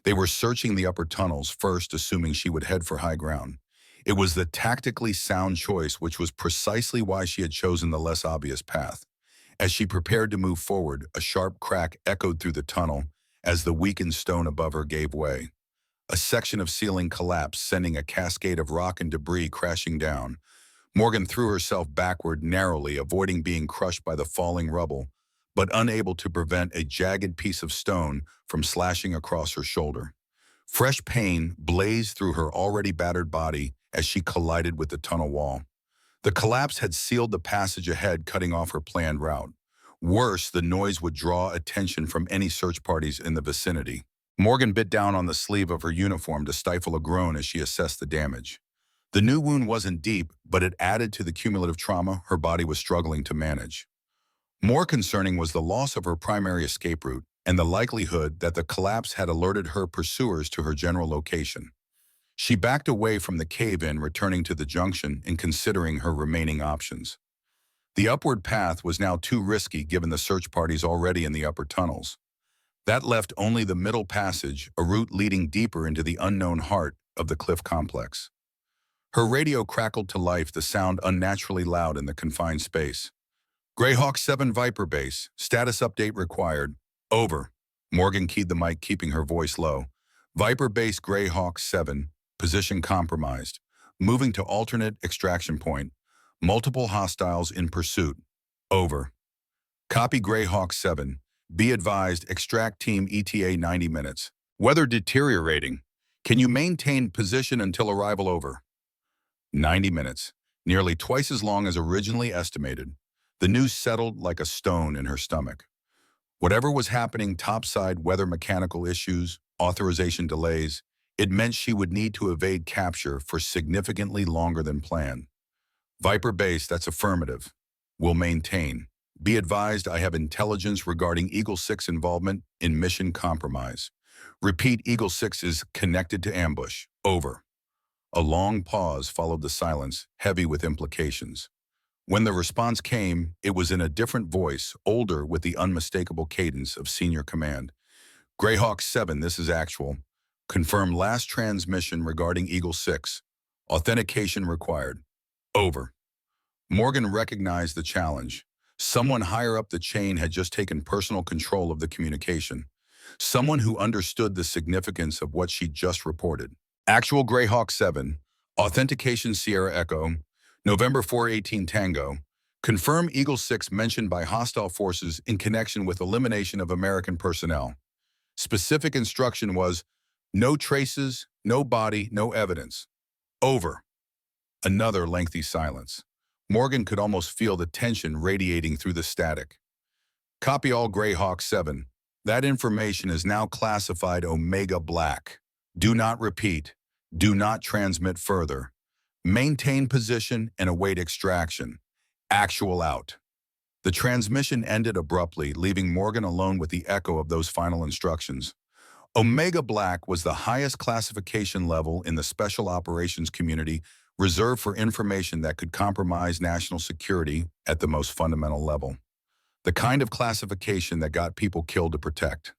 They were searching the upper tunnels first, assuming she would head for high ground. It was the tactically sound choice, which was precisely why she had chosen the less obvious path. As she prepared to move forward, a sharp crack echoed through the tunnel as the weakened stone above her gave way. A section of ceiling collapsed, sending a cascade of rock and debris crashing down. Morgan threw herself backward narrowly, avoiding being crushed by the falling rubble, but unable to prevent a jagged piece of stone from slashing across her shoulder. Fresh pain blazed through her already battered body as she collided with the tunnel wall. The collapse had sealed the passage ahead, cutting off her planned route. Worse, the noise would draw attention from any search parties in the vicinity. Morgan bit down on the sleeve of her uniform to stifle a groan as she assessed the damage. The new wound wasn't deep, but it added to the cumulative trauma her body was struggling to manage. More concerning was the loss of her primary escape route and the likelihood that the collapse had alerted her pursuers to her general location. She backed away from the cave-in, returning to the junction and considering her remaining options. The upward path was now too risky given the search parties already in the upper tunnels. That left only the middle passage, a route leading deeper into the unknown heart of the cliff complex. Her radio crackled to life, the sound unnaturally loud in the confined space. Greyhawk 7 Viper base, status update required. Over. Morgan keyed the mic, keeping her voice low. Viper base Greyhawk 7, position compromised. Moving to alternate extraction point. Multiple hostiles in pursuit. Over. Copy Greyhawk 7. Be advised, extract team ETA 90 minutes. Weather deteriorating. Can you maintain position until arrival? Over. 90 minutes. Nearly twice as long as originally estimated. The news settled like a stone in her stomach. Whatever was happening topside, weather, mechanical issues, authorization delays, it meant she would need to evade capture for significantly longer than planned. Viper base, that's affirmative. Will maintain. Be advised, I have intelligence regarding Eagle 6 involvement in mission compromise. Repeat, Eagle 6 is connected to ambush. Over. A long pause followed the silence, heavy with implications. When the response came, it was in a different voice, older with the unmistakable cadence of senior command. Greyhawk 7, this is actual. Confirm last transmission regarding Eagle 6. Authentication required. Over. Morgan recognized the challenge. Someone higher up the chain had just taken personal control of the communication. Someone who understood the significance of what she just reported. Actual Greyhawk 7, Authentication Sierra Echo, November 418 Tango. Confirm Eagle 6 mentioned by hostile forces in connection with elimination of American personnel. Specific instruction was, no traces, no body, no evidence. Over. Another lengthy silence. Morgan could almost feel the tension radiating through the static. Copy all Greyhawk 7. That information is now classified Omega Black. Do not repeat. Do not transmit further. Maintain position and await extraction. Actual out. The transmission ended abruptly, leaving Morgan alone with the echo of those final instructions. Omega Black was the highest classification level in the special operations community, reserved for information that could compromise national security at the most fundamental level. The kind of classification that got people killed to protect.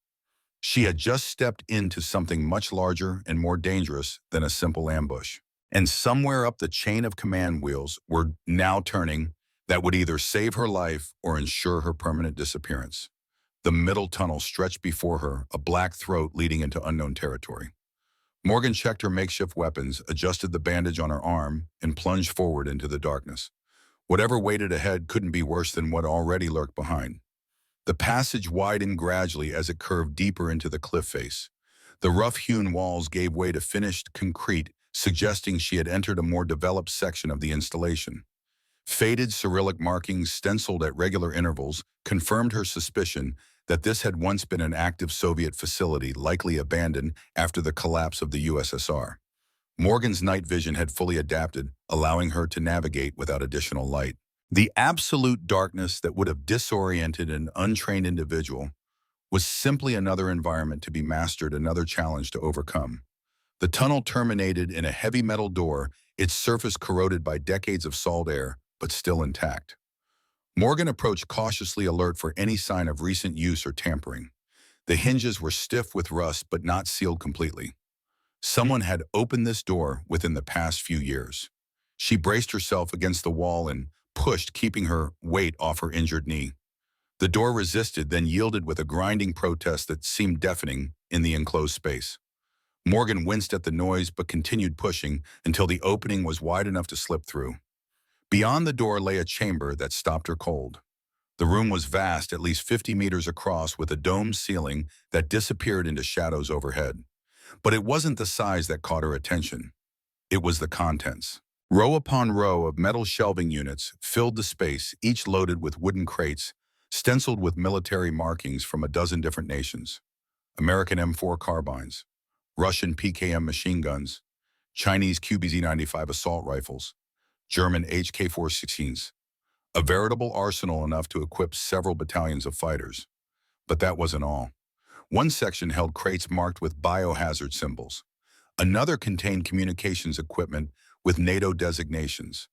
She had just stepped into something much larger and more dangerous than a simple ambush. And somewhere up the chain of command wheels were now turning that would either save her life or ensure her permanent disappearance. The middle tunnel stretched before her, a black throat leading into unknown territory. Morgan checked her makeshift weapons, adjusted the bandage on her arm, and plunged forward into the darkness. Whatever waited ahead couldn't be worse than what already lurked behind. The passage widened gradually as it curved deeper into the cliff face. The rough-hewn walls gave way to finished concrete, suggesting she had entered a more developed section of the installation. Faded Cyrillic markings stenciled at regular intervals confirmed her suspicion that this had once been an active Soviet facility, likely abandoned after the collapse of the USSR. Morgan's night vision had fully adapted, allowing her to navigate without additional light. The absolute darkness that would have disoriented an untrained individual was simply another environment to be mastered, another challenge to overcome. The tunnel terminated in a heavy metal door, its surface corroded by decades of salt air, but still intact. Morgan approached cautiously, alert for any sign of recent use or tampering. The hinges were stiff with rust, but not sealed completely. Someone had opened this door within the past few years. She braced herself against the wall and pushed, keeping her weight off her injured knee. The door resisted, then yielded with a grinding protest that seemed deafening in the enclosed space. Morgan winced at the noise but continued pushing until the opening was wide enough to slip through. Beyond the door lay a chamber that stopped her cold. The room was vast, at least 50 meters across, with a domed ceiling that disappeared into shadows overhead. But it wasn't the size that caught her attention. It was the contents. Row upon row of metal shelving units filled the space, each loaded with wooden crates, stenciled with military markings from a dozen different nations. American M4 carbines, Russian PKM machine guns, Chinese QBZ-95 assault rifles, German HK-416s, a veritable arsenal enough to equip several battalions of fighters. But that wasn't all. One section held crates marked with biohazard symbols. Another contained communications equipment with NATO designations.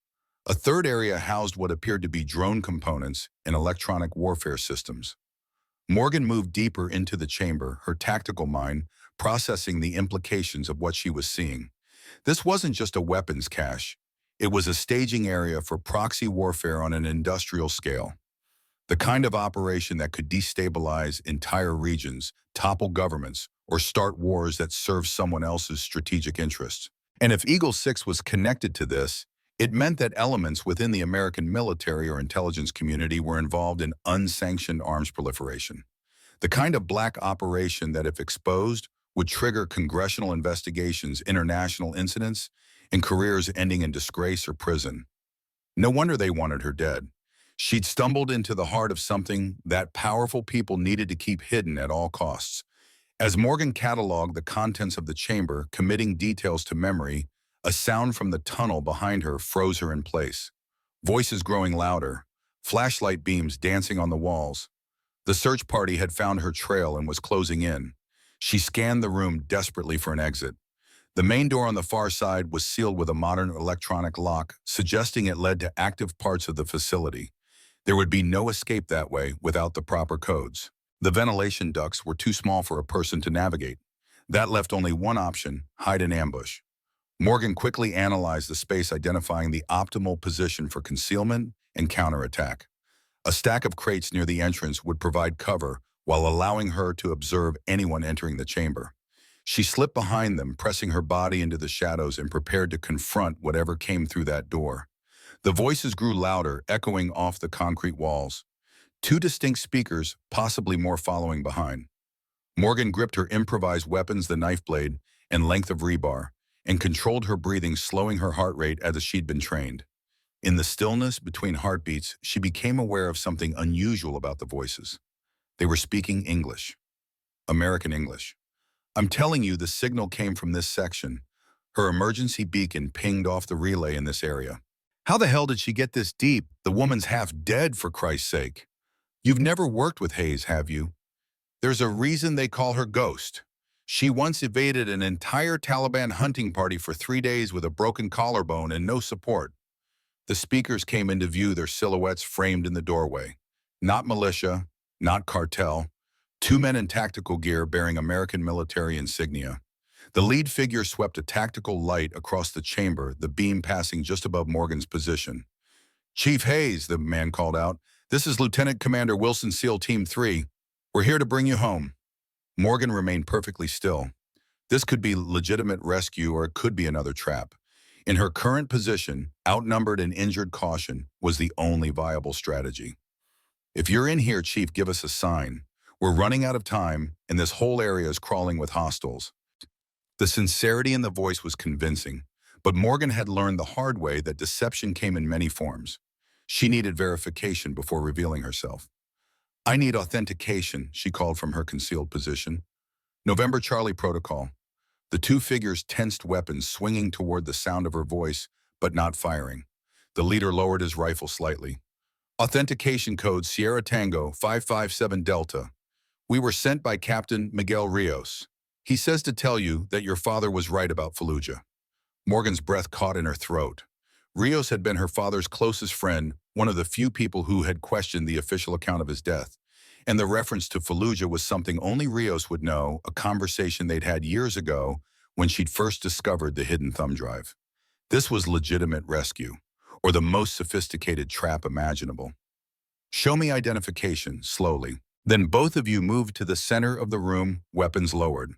A third area housed what appeared to be drone components and electronic warfare systems. Morgan moved deeper into the chamber, her tactical mind processing the implications of what she was seeing. This wasn't just a weapons cache. It was a staging area for proxy warfare on an industrial scale. The kind of operation that could destabilize entire regions, topple governments, or start wars that serve someone else's strategic interests. And if Eagle 6 was connected to this, it meant that elements within the American military or intelligence community were involved in unsanctioned arms proliferation. The kind of black operation that, if exposed, would trigger congressional investigations, international incidents, and careers ending in disgrace or prison. No wonder they wanted her dead. She'd stumbled into the heart of something that powerful people needed to keep hidden at all costs. As Morgan cataloged the contents of the chamber, committing details to memory, a sound from the tunnel behind her froze her in place. Voices growing louder, flashlight beams dancing on the walls. The search party had found her trail and was closing in. She scanned the room desperately for an exit. The main door on the far side was sealed with a modern electronic lock, suggesting it led to active parts of the facility. There would be no escape that way without the proper codes. The ventilation ducts were too small for a person to navigate. That left only one option: hide in ambush. Morgan quickly analyzed the space, identifying the optimal position for concealment and counterattack. A stack of crates near the entrance would provide cover while allowing her to observe anyone entering the chamber. She slipped behind them, pressing her body into the shadows and prepared to confront whatever came through that door. The voices grew louder, echoing off the concrete walls. Two distinct speakers, possibly more following behind. Morgan gripped her improvised weapons, the knife blade and length of rebar, and controlled her breathing, slowing her heart rate as she'd been trained. In the stillness between heartbeats, she became aware of something unusual about the voices. They were speaking English. American English. "I'm telling you, the signal came from this section." Her emergency beacon pinged off the relay in this area. "How the hell did she get this deep? The woman's half dead, for Christ's sake." "You've never worked with Hayes, have you? There's a reason they call her Ghost. She once evaded an entire Taliban hunting party for 3 days with a broken collarbone and no support." The speakers came into view, their silhouettes framed in the doorway. Not militia, not cartel. Two men in tactical gear bearing American military insignia. The lead figure swept a tactical light across the chamber, the beam passing just above Morgan's position. "Chief Hayes," the man called out, "this is Lieutenant Commander Wilson, SEAL Team 3. We're here to bring you home." Morgan remained perfectly still. This could be legitimate rescue or it could be another trap. In her current position, outnumbered and injured, caution was the only viable strategy. "If you're in here, Chief, give us a sign. We're running out of time, and this whole area is crawling with hostiles." The sincerity in the voice was convincing, but Morgan had learned the hard way that deception came in many forms. She needed verification before revealing herself. "I need authentication," she called from her concealed position. "November Charlie Protocol." The two figures tensed, weapons swinging toward the sound of her voice, but not firing. The leader lowered his rifle slightly. "Authentication code Sierra Tango 557 Delta. We were sent by Captain Miguel Rios. He says to tell you that your father was right about Fallujah." Morgan's breath caught in her throat. Rios had been her father's closest friend, one of the few people who had questioned the official account of his death. And the reference to Fallujah was something only Rios would know, a conversation they'd had years ago when she'd first discovered the hidden thumb drive. This was legitimate rescue, or the most sophisticated trap imaginable. "Show me identification," slowly. "Then both of you moved to the center of the room, weapons lowered."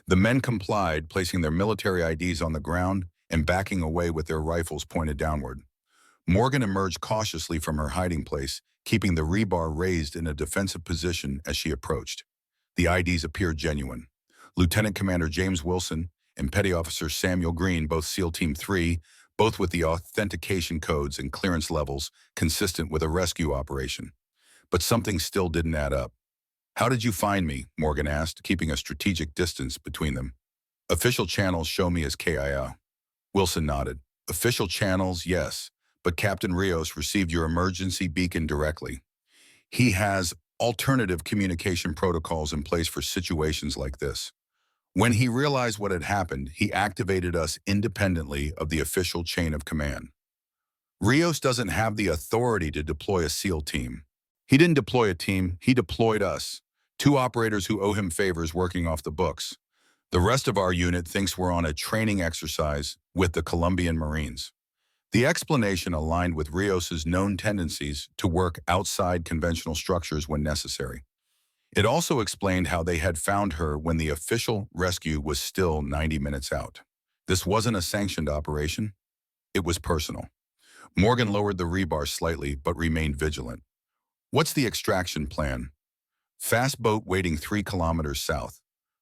The men complied, placing their military IDs on the ground and backing away with their rifles pointed downward. Morgan emerged cautiously from her hiding place, keeping the rebar raised in a defensive position as she approached. The IDs appeared genuine. Lieutenant Commander James Wilson and Petty Officer Samuel Green, both SEAL Team 3, both with the authentication codes and clearance levels consistent with a rescue operation. But something still didn't add up. "How did you find me?" Morgan asked, keeping a strategic distance between them. "Official channels show me as KIO. Wilson nodded. "Official channels, yes, but Captain Rios received your emergency beacon directly. He has alternative communication protocols in place for situations like this. When he realized what had happened, he activated us independently of the official chain of command. Rios doesn't have the authority to deploy a SEAL team. He didn't deploy a team, he deployed us. Two operators who owe him favors working off the books. The rest of our unit thinks we're on a training exercise with the Colombian Marines." The explanation aligned with Rios's known tendencies to work outside conventional structures when necessary. It also explained how they had found her when the official rescue was still 90 minutes out. This wasn't a sanctioned operation. It was personal. Morgan lowered the rebar slightly but remained vigilant. "What's the extraction plan?" "Fast boat waiting 3 kilometers south.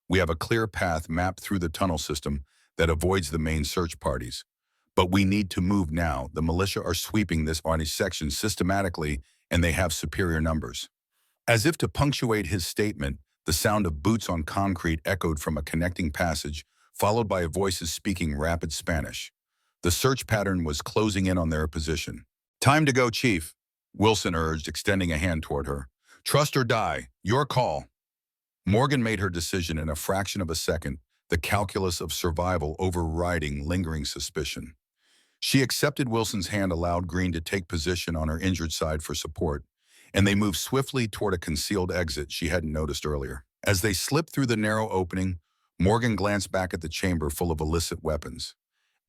We have a clear path mapped through the tunnel system that avoids the main search parties. But we need to move now. The militia are sweeping this section systematically, and they have superior numbers." As if to punctuate his statement, the sound of boots on concrete echoed from a connecting passage, followed by voices speaking rapid Spanish. The search pattern was closing in on their position. "Time to go, Chief," Wilson urged, extending a hand toward her. "Trust or die. Your call." Morgan made her decision in a fraction of a second, the calculus of survival overriding lingering suspicion. She accepted Wilson's hand, allowed Green to take position on her injured side for support, and they moved swiftly toward a concealed exit she hadn't noticed earlier. As they slipped through the narrow opening, Morgan glanced back at the chamber full of illicit weapons,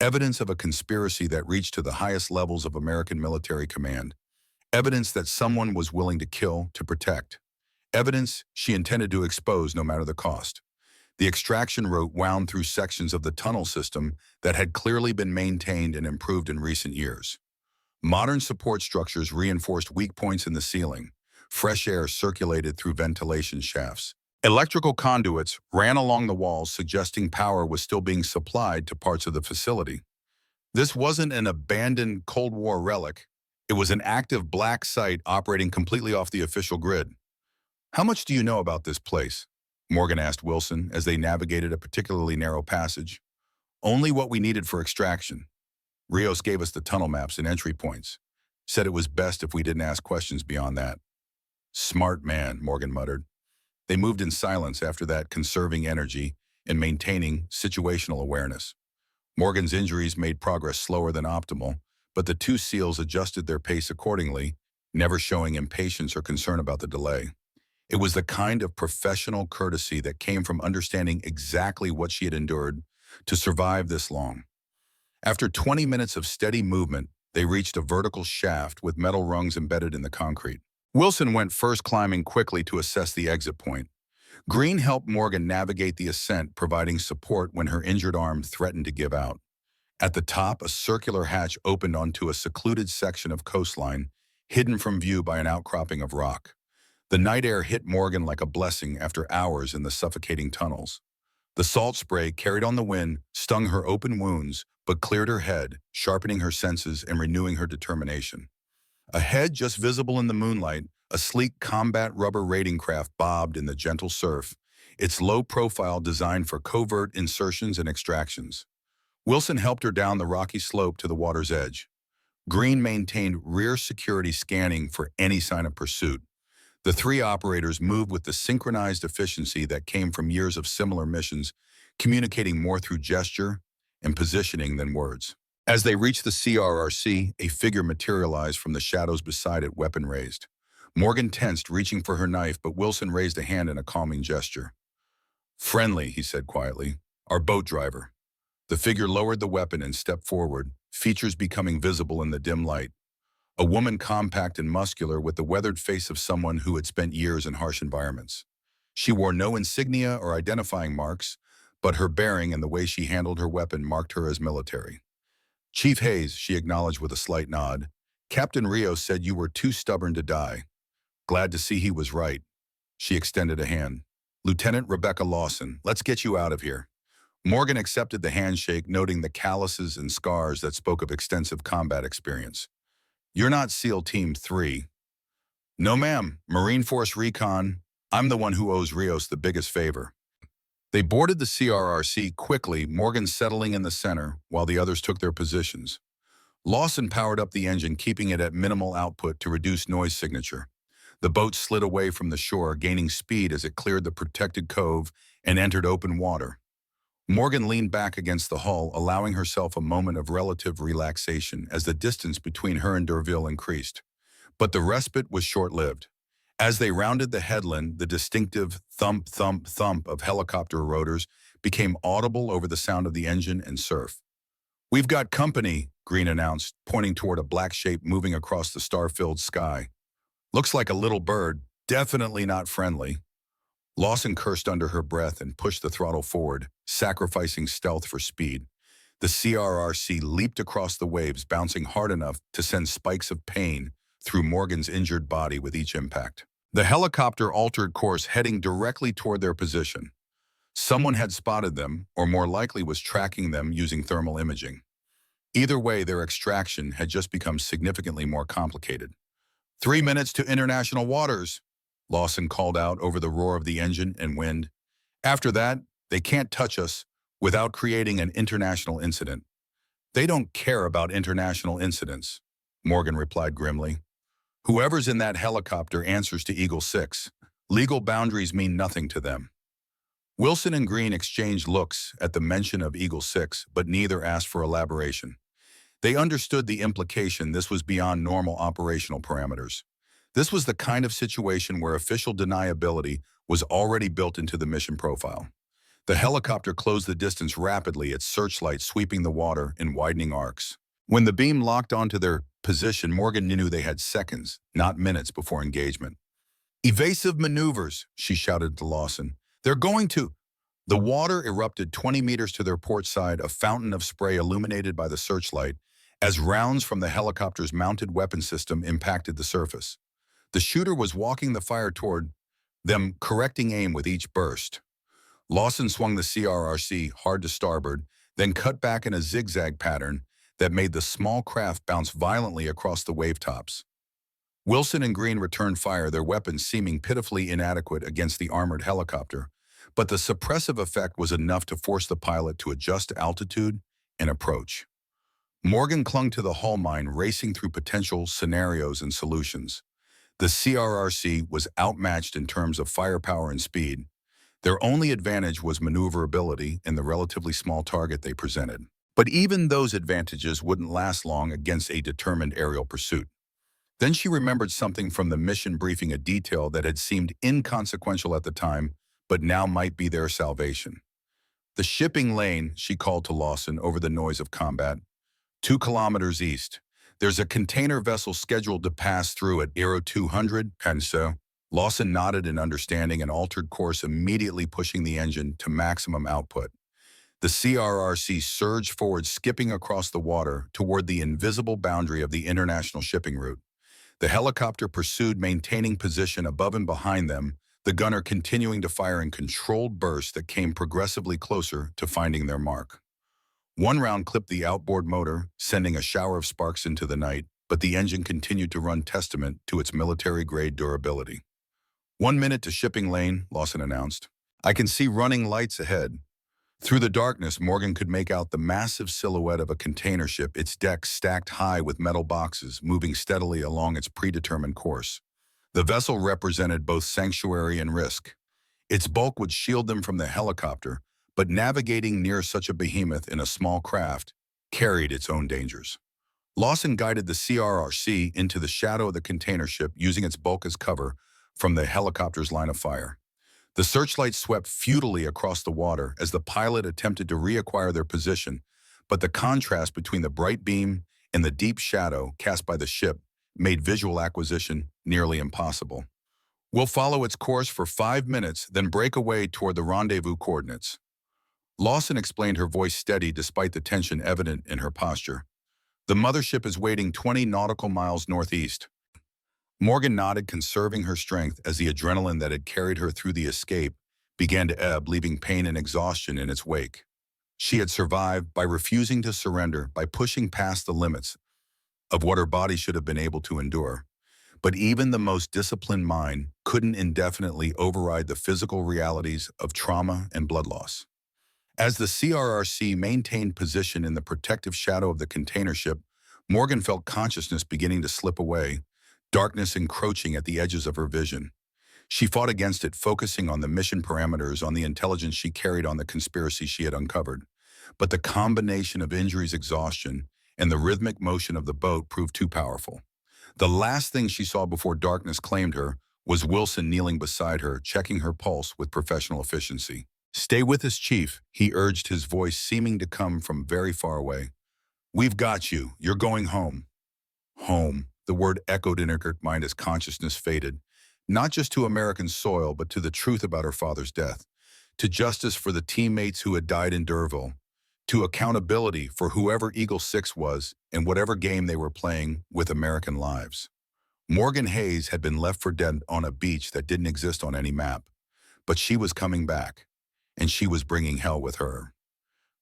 evidence of a conspiracy that reached to the highest levels of American military command, evidence that someone was willing to kill to protect, evidence she intended to expose no matter the cost. The extraction route wound through sections of the tunnel system that had clearly been maintained and improved in recent years. Modern support structures reinforced weak points in the ceiling. Fresh air circulated through ventilation shafts. Electrical conduits ran along the walls, suggesting power was still being supplied to parts of the facility. This wasn't an abandoned Cold War relic. It was an active black site operating completely off the official grid. "How much do you know about this place?" Morgan asked Wilson as they navigated a particularly narrow passage. "Only what we needed for extraction. Rios gave us the tunnel maps and entry points. Said it was best if we didn't ask questions beyond that." "Smart man," Morgan muttered. They moved in silence after that, conserving energy and maintaining situational awareness. Morgan's injuries made progress slower than optimal, but the two SEALs adjusted their pace accordingly, never showing impatience or concern about the delay. It was the kind of professional courtesy that came from understanding exactly what she had endured to survive this long. After 20 minutes of steady movement, they reached a vertical shaft with metal rungs embedded in the concrete. Wilson went first, climbing quickly to assess the exit point. Green helped Morgan navigate the ascent, providing support when her injured arm threatened to give out. At the top, a circular hatch opened onto a secluded section of coastline, hidden from view by an outcropping of rock. The night air hit Morgan like a blessing after hours in the suffocating tunnels. The salt spray, carried on the wind, stung her open wounds, but cleared her head, sharpening her senses and renewing her determination. Ahead, just visible in the moonlight, a sleek combat rubber raiding craft bobbed in the gentle surf, its low profile designed for covert insertions and extractions. Wilson helped her down the rocky slope to the water's edge. Green maintained rear security, scanning for any sign of pursuit. The three operators moved with the synchronized efficiency that came from years of similar missions, communicating more through gesture and positioning than words. As they reached the CRRC, a figure materialized from the shadows beside it, weapon raised. Morgan tensed, reaching for her knife, but Wilson raised a hand in a calming gesture. "Friendly," he said quietly. "Our boat driver." The figure lowered the weapon and stepped forward, features becoming visible in the dim light. A woman, compact and muscular, with the weathered face of someone who had spent years in harsh environments. She wore no insignia or identifying marks, but her bearing and the way she handled her weapon marked her as military. "Chief Hayes," she acknowledged with a slight nod. "Captain Rios said you were too stubborn to die." Glad to see he was right. She extended a hand. "Lieutenant Rebecca Lawson, let's get you out of here." Morgan accepted the handshake, noting the calluses and scars that spoke of extensive combat experience. "You're not SEAL Team 3. "No, ma'am. Marine Force Recon. I'm the one who owes Rios the biggest favor." They boarded the CRRC quickly, Morgan settling in the center while the others took their positions. Lawson powered up the engine, keeping it at minimal output to reduce noise signature. The boat slid away from the shore, gaining speed as it cleared the protected cove and entered open water. Morgan leaned back against the hull, allowing herself a moment of relative relaxation as the distance between her and D'Urville increased. But the respite was short-lived. As they rounded the headland, the distinctive thump, thump, thump of helicopter rotors became audible over the sound of the engine and surf. "We've got company," Green announced, pointing toward a black shape moving across the star-filled sky. "Looks like a little bird, definitely not friendly." Lawson cursed under her breath and pushed the throttle forward, sacrificing stealth for speed. The CRRC leaped across the waves, bouncing hard enough to send spikes of pain through Morgan's injured body with each impact. The helicopter altered course, heading directly toward their position. Someone had spotted them, or more likely was tracking them using thermal imaging. Either way, their extraction had just become significantly more complicated. "3 minutes to international waters," Lawson called out over the roar of the engine and wind. "After that, they can't touch us without creating an international incident." "They don't care about international incidents," Morgan replied grimly. "Whoever's in that helicopter answers to Eagle 6. Legal boundaries mean nothing to them." Wilson and Green exchanged looks at the mention of Eagle 6, but neither asked for elaboration. They understood the implication this was beyond normal operational parameters. This was the kind of situation where official deniability was already built into the mission profile. The helicopter closed the distance rapidly, its searchlight sweeping the water in widening arcs. When the beam locked onto their position, Morgan knew they had seconds, not minutes, before engagement. "Evasive maneuvers," she shouted to Lawson. "They're going to—" The water erupted 20 meters to their port side, a fountain of spray illuminated by the searchlight, as rounds from the helicopter's mounted weapon system impacted the surface. The shooter was walking the fire toward them, correcting aim with each burst. Lawson swung the CRRC hard to starboard, then cut back in a zigzag pattern that made the small craft bounce violently across the wavetops. Wilson and Green returned fire, their weapons seeming pitifully inadequate against the armored helicopter, but the suppressive effect was enough to force the pilot to adjust altitude and approach. Morgan clung to the hull mine, racing through potential scenarios and solutions. The CRRC was outmatched in terms of firepower and speed. Their only advantage was maneuverability in the relatively small target they presented. But even those advantages wouldn't last long against a determined aerial pursuit. Then she remembered something from the mission briefing, a detail that had seemed inconsequential at the time, but now might be their salvation. "The shipping lane," she called to Lawson over the noise of combat. 2 kilometers east. There's a container vessel scheduled to pass through at Aero 200, and so Lawson nodded in understanding and altered course, immediately pushing the engine to maximum output. The CRRC surged forward, skipping across the water toward the invisible boundary of the international shipping route. The helicopter pursued, maintaining position above and behind them, the gunner continuing to fire in controlled bursts that came progressively closer to finding their mark. One round clipped the outboard motor, sending a shower of sparks into the night, but the engine continued to run, testament to its military-grade durability. "1 minute to shipping lane," Lawson announced. "I can see running lights ahead." Through the darkness, Morgan could make out the massive silhouette of a container ship, its decks stacked high with metal boxes, moving steadily along its predetermined course. The vessel represented both sanctuary and risk. Its bulk would shield them from the helicopter, but navigating near such a behemoth in a small craft carried its own dangers. Lawson guided the CRRC into the shadow of the container ship, using its bulk as cover from the helicopter's line of fire. The searchlight swept futilely across the water as the pilot attempted to reacquire their position, but the contrast between the bright beam and the deep shadow cast by the ship made visual acquisition nearly impossible. "We'll follow its course for 5 minutes, then break away toward the rendezvous coordinates." Lawson explained, her voice steady despite the tension evident in her posture. "The mothership is waiting 20 nautical miles northeast." Morgan nodded, conserving her strength as the adrenaline that had carried her through the escape began to ebb, leaving pain and exhaustion in its wake. She had survived by refusing to surrender, by pushing past the limits of what her body should have been able to endure. But even the most disciplined mind couldn't indefinitely override the physical realities of trauma and blood loss. As the CRRC maintained position in the protective shadow of the container ship, Morgan felt consciousness beginning to slip away, darkness encroaching at the edges of her vision. She fought against it, focusing on the mission parameters, on the intelligence she carried, on the conspiracy she had uncovered. But the combination of injuries, exhaustion, and the rhythmic motion of the boat proved too powerful. The last thing she saw before darkness claimed her was Wilson kneeling beside her, checking her pulse with professional efficiency. "Stay with us, Chief," he urged, his voice seeming to come from very far away. "We've got you. You're going home." Home. The word echoed in her mind as consciousness faded, not just to American soil, but to the truth about her father's death, to justice for the teammates who had died in D'Urville, to accountability for whoever Eagle 6 was and whatever game they were playing with American lives. Morgan Hayes had been left for dead on a beach that didn't exist on any map, but she was coming back, and she was bringing hell with her.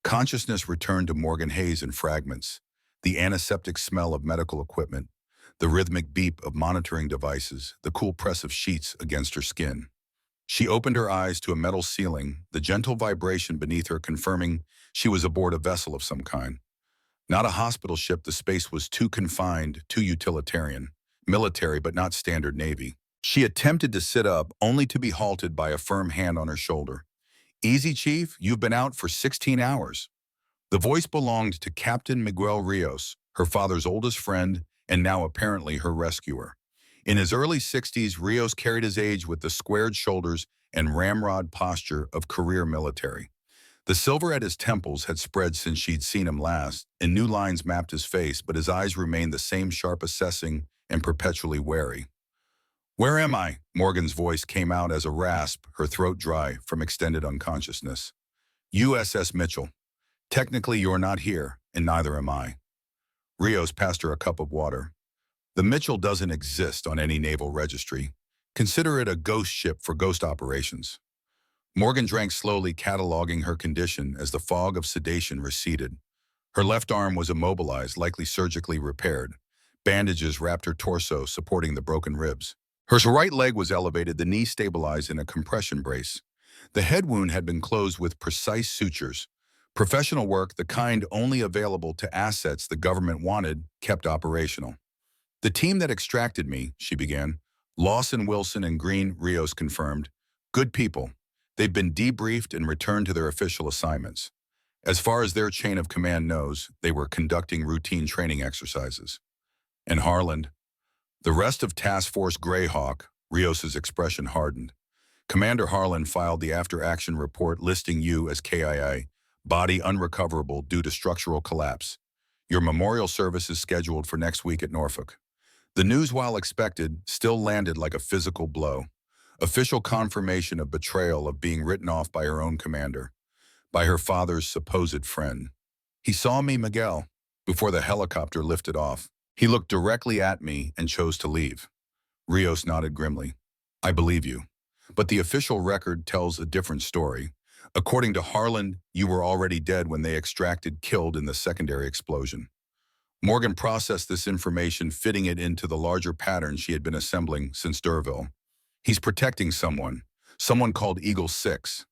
Consciousness returned to Morgan Hayes in fragments, the antiseptic smell of medical equipment, the rhythmic beep of monitoring devices, the cool press of sheets against her skin. She opened her eyes to a metal ceiling, the gentle vibration beneath her confirming she was aboard a vessel of some kind. Not a hospital ship, the space was too confined, too utilitarian, military but not standard Navy. She attempted to sit up, only to be halted by a firm hand on her shoulder. Easy, Chief, you've been out for 16 hours. The voice belonged to Captain Miguel Rios, her father's oldest friend and now apparently her rescuer. In his early 60s, Rios carried his age with the squared shoulders and ramrod posture of career military. The silver at his temples had spread since she'd seen him last, and new lines mapped his face, but his eyes remained the same sharp, assessing and perpetually wary. "Where am I?" Morgan's voice came out as a rasp, her throat dry from extended unconsciousness. "USS Mitchell. Technically, you're not here, and neither am I." Rios passed her a cup of water. "The Mitchell doesn't exist on any naval registry. Consider it a ghost ship for ghost operations." Morgan drank slowly, cataloging her condition as the fog of sedation receded. Her left arm was immobilized, likely surgically repaired. Bandages wrapped her torso, supporting the broken ribs. Her right leg was elevated, the knee stabilized in a compression brace. The head wound had been closed with precise sutures. Professional work, the kind only available to assets the government wanted, kept operational. "The team that extracted me," she began. "Lawson, Wilson, and Green," Rios confirmed. "Good people. They've been debriefed and returned to their official assignments. As far as their chain of command knows, they were conducting routine training exercises." "And Harland?" "The rest of Task Force Greyhawk," Rios's expression hardened. "Commander Harlan filed the after-action report listing you as KIA, body unrecoverable due to structural collapse. Your memorial service is scheduled for next week at Norfolk." The news, while expected, still landed like a physical blow. Official confirmation of betrayal, of being written off by her own commander, by her father's supposed friend. "He saw me, Miguel, before the helicopter lifted off. He looked directly at me and chose to leave." Rios nodded grimly. "I believe you. But the official record tells a different story. According to Harlan, you were already dead when they extracted, killed in the secondary explosion." Morgan processed this information, fitting it into the larger pattern she had been assembling since D'Urville. "He's protecting someone, someone called Eagle 6.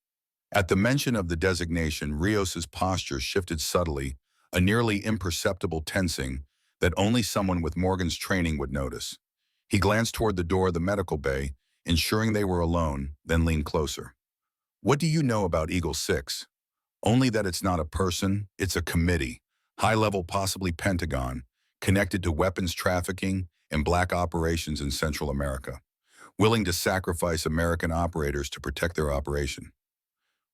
At the mention of the designation, Rios's posture shifted subtly, a nearly imperceptible tensing that only someone with Morgan's training would notice. He glanced toward the door of the medical bay, ensuring they were alone, then leaned closer. "What do you know about Eagle 6? "Only that it's not a person, it's a committee, high-level, possibly Pentagon, connected to weapons trafficking and black operations in Central America, willing to sacrifice American operators to protect their operation."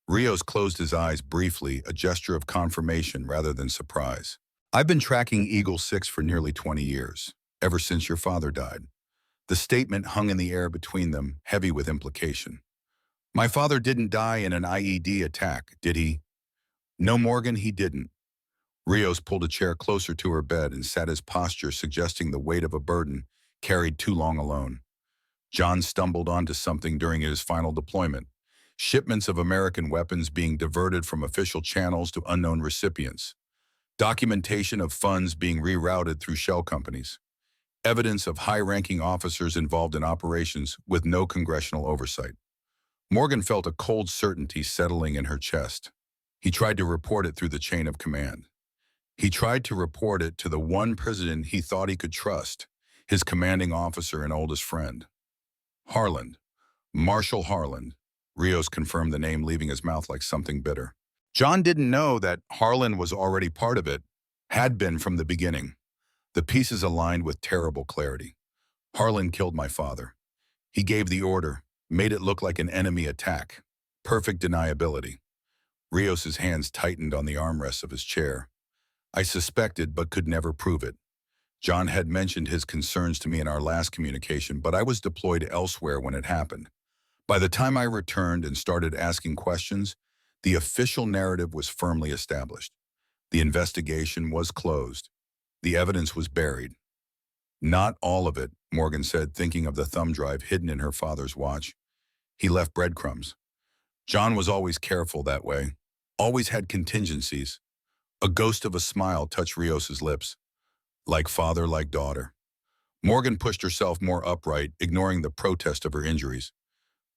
Rios closed his eyes briefly, a gesture of confirmation rather than surprise. "I've been tracking Eagle 6 for nearly 20 years, ever since your father died." The statement hung in the air between them, heavy with implication. "My father didn't die in an IED attack, did he?" "No, Morgan, he didn't." Rios pulled a chair closer to her bed and sat, his posture suggesting the weight of a burden carried too long alone. "John stumbled onto something during his final deployment. Shipments of American weapons being diverted from official channels to unknown recipients. Documentation of funds being rerouted through shell companies. Evidence of high-ranking officers involved in operations with no congressional oversight." Morgan felt a cold certainty settling in her chest. He tried to report it through the chain of command. He tried to report it to the one president he thought he could trust, his commanding officer and oldest friend. "Harland. Marshall Harland." Rios confirmed the name, leaving his mouth like something bitter. John didn't know that Harlan was already part of it, had been from the beginning. The pieces aligned with terrible clarity. "Harlan killed my father. He gave the order, made it look like an enemy attack. Perfect deniability." Rios's hands tightened on the armrests of his chair. "I suspected but could never prove it. John had mentioned his concerns to me in our last communication, but I was deployed elsewhere when it happened. By the time I returned and started asking questions, the official narrative was firmly established. The investigation was closed. The evidence was buried." "Not all of it," Morgan said, thinking of the thumb drive hidden in her father's watch. "He left breadcrumbs. John was always careful that way. Always had contingencies." A ghost of a smile touched Rios's lips. "Like father, like daughter." Morgan pushed herself more upright, ignoring the protest of her injuries.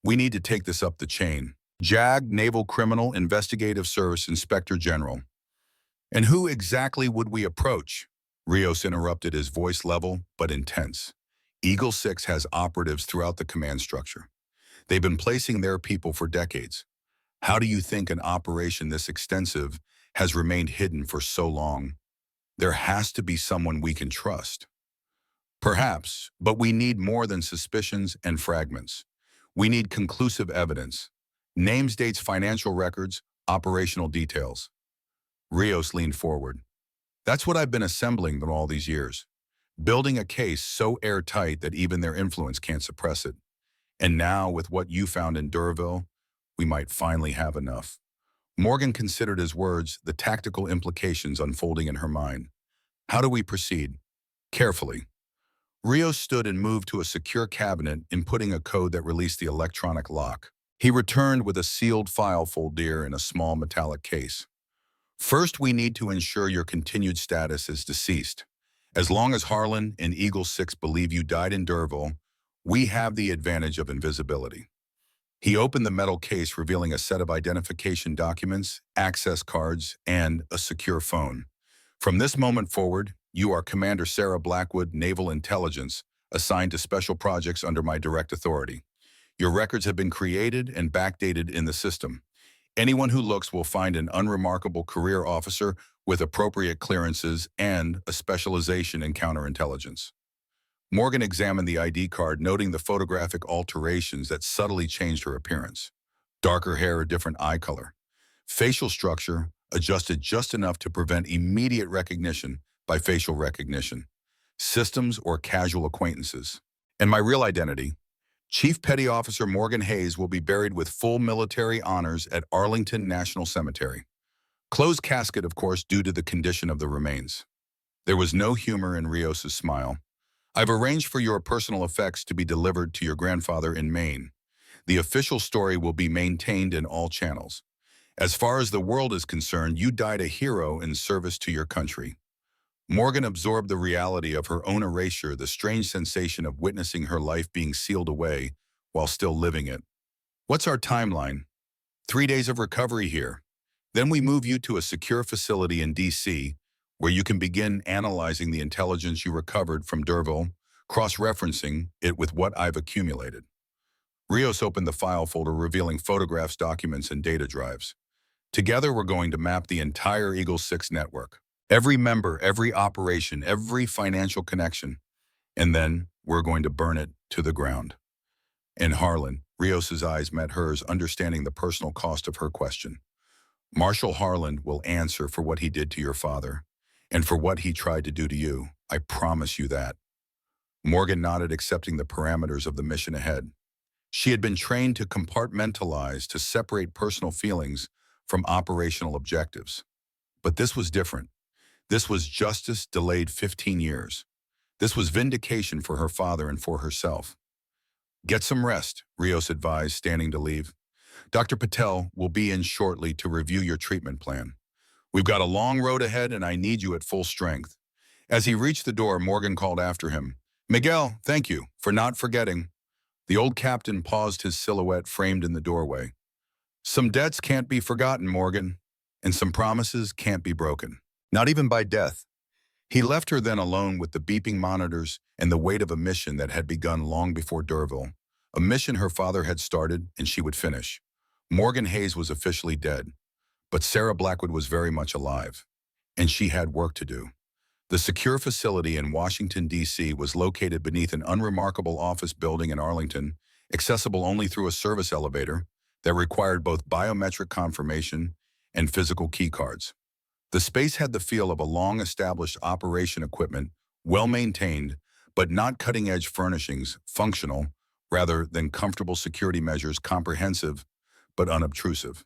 "We need to take this up the chain. JAG, Naval Criminal Investigative Service Inspector General." "And who exactly would we approach?" Rios interrupted, his voice level but intense. "Eagle 6 has operatives throughout the command structure. They've been placing their people for decades. How do you think an operation this extensive has remained hidden for so long? There has to be someone we can trust. Perhaps, but we need more than suspicions and fragments. We need conclusive evidence. Names, dates, financial records, operational details. Rios leaned forward. That's what I've been assembling them all these years. Building a case so airtight that even their influence can't suppress it. And now, with what you found in Durville, we might finally have enough. Morgan considered his words, the tactical implications unfolding in her mind. How do we proceed? Carefully. Rios stood and moved to a secure cabinet, inputting a code that released the electronic lock. He returned with a sealed file folder in a small metallic case. First, we need to ensure your continued status as deceased. As long as Harlan and Eagle 6 believe you died in Durville, we have the advantage of invisibility. He opened the metal case, revealing a set of identification documents, access cards, and a secure phone. From this moment forward, you are Commander Sarah Blackwood, Naval Intelligence, assigned to special projects under my direct authority. Your records have been created and backdated in the system. Anyone who looks will find an unremarkable career officer with appropriate clearances and a specialization in counterintelligence. Morgan examined the ID card, noting the photographic alterations that subtly changed her appearance. Darker hair, a different eye color. Facial structure adjusted just enough to prevent immediate recognition by facial recognition, systems or casual acquaintances. And my real identity, Chief Petty Officer Morgan Hayes, will be buried with full military honors at Arlington National Cemetery. Closed casket, of course, due to the condition of the remains. There was no humor in Rios's smile. I've arranged for your personal effects to be delivered to your grandfather in Maine. The official story will be maintained in all channels. As far as the world is concerned, you died a hero in service to your country. Morgan absorbed the reality of her own erasure, the strange sensation of witnessing her life being sealed away while still living it. What's our timeline? 3 days of recovery here. Then we move you to a secure facility in D.C., where you can begin analyzing the intelligence you recovered from Durville, cross-referencing it with what I've accumulated. Rios opened the file folder, revealing photographs, documents, and data drives. Together, we're going to map the entire Eagle 6 network. Every member, every operation, every financial connection. And then we're going to burn it to the ground. And Harlan, Rios's eyes met hers, understanding the personal cost of her question. Marshal Harlan will answer for what he did to your father, and for what he tried to do to you. I promise you that. Morgan nodded, accepting the parameters of the mission ahead. She had been trained to compartmentalize, to separate personal feelings from operational objectives. But this was different. This was justice delayed 15 years. This was vindication for her father and for herself. Get some rest, Rios advised, standing to leave. Dr. Patel will be in shortly to review your treatment plan. We've got a long road ahead and I need you at full strength. As he reached the door, Morgan called after him. Miguel, thank you for not forgetting. The old captain paused, his silhouette framed in the doorway. Some debts can't be forgotten, Morgan, and some promises can't be broken. Not even by death. He left her then alone with the beeping monitors and the weight of a mission that had begun long before Durville. A mission her father had started and she would finish. Morgan Hayes was officially dead, but Sarah Blackwood was very much alive, and she had work to do. The secure facility in Washington, D.C. was located beneath an unremarkable office building in Arlington, accessible only through a service elevator that required both biometric confirmation and physical keycards. The space had the feel of a long-established operation equipment, well-maintained, but not cutting-edge furnishings, functional, rather than comfortable security measures, comprehensive, but unobtrusive.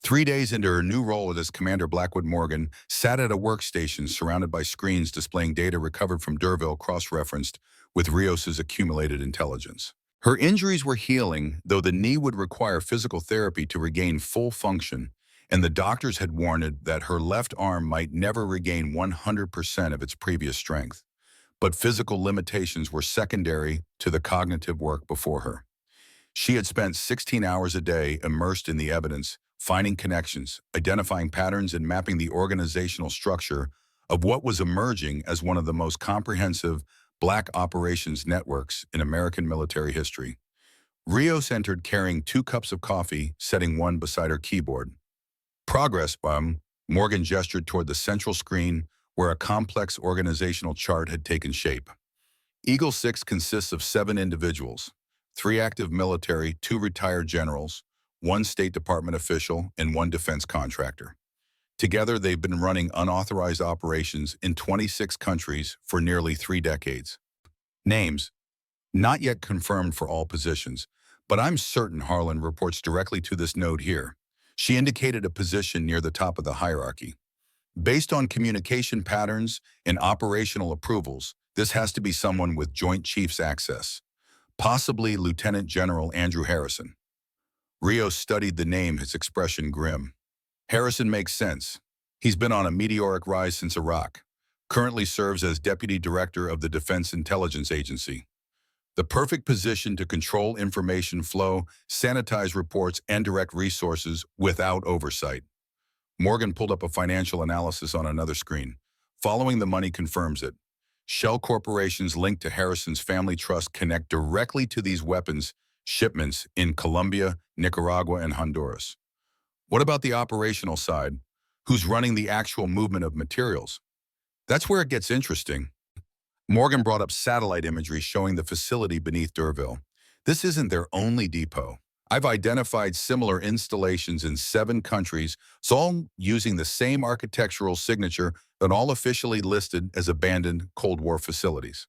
3 days into her new role as Commander Blackwood, Morgan sat at a workstation surrounded by screens displaying data recovered from Durville, cross-referenced with Rios's accumulated intelligence. Her injuries were healing, though the knee would require physical therapy to regain full function, and the doctors had warned that her left arm might never regain 100% of its previous strength. But physical limitations were secondary to the cognitive work before her. She had spent 16 hours a day immersed in the evidence, finding connections, identifying patterns, and mapping the organizational structure of what was emerging as one of the most comprehensive black operations networks in American military history. Rios entered carrying 2 cups of coffee, setting one beside her keyboard. Progress, bum. Morgan gestured toward the central screen where a complex organizational chart had taken shape. Eagle 6 consists of 7 individuals, 3 active military, 2 retired generals, 1 State Department official, and 1 defense contractor. Together, they've been running unauthorized operations in 26 countries for nearly 3 decades. Names, not yet confirmed for all positions, but I'm certain Harlan reports directly to this node here. She indicated a position near the top of the hierarchy. Based on communication patterns and operational approvals, this has to be someone with Joint Chiefs access, possibly Lieutenant General Andrew Harrison. Rios studied the name, his expression grim. Harrison makes sense. He's been on a meteoric rise since Iraq, currently serves as Deputy Director of the Defense Intelligence Agency. The perfect position to control information flow, sanitize reports, and direct resources without oversight. Morgan pulled up a financial analysis on another screen. Following the money confirms it. Shell corporations linked to Harrison's family trust connect directly to these weapons shipments in Colombia, Nicaragua, and Honduras. What about the operational side? Who's running the actual movement of materials? That's where it gets interesting. Morgan brought up satellite imagery showing the facility beneath D'Urville. This isn't their only depot. I've identified similar installations in 7 countries, so all using the same architectural signature that all officially listed as abandoned Cold War facilities.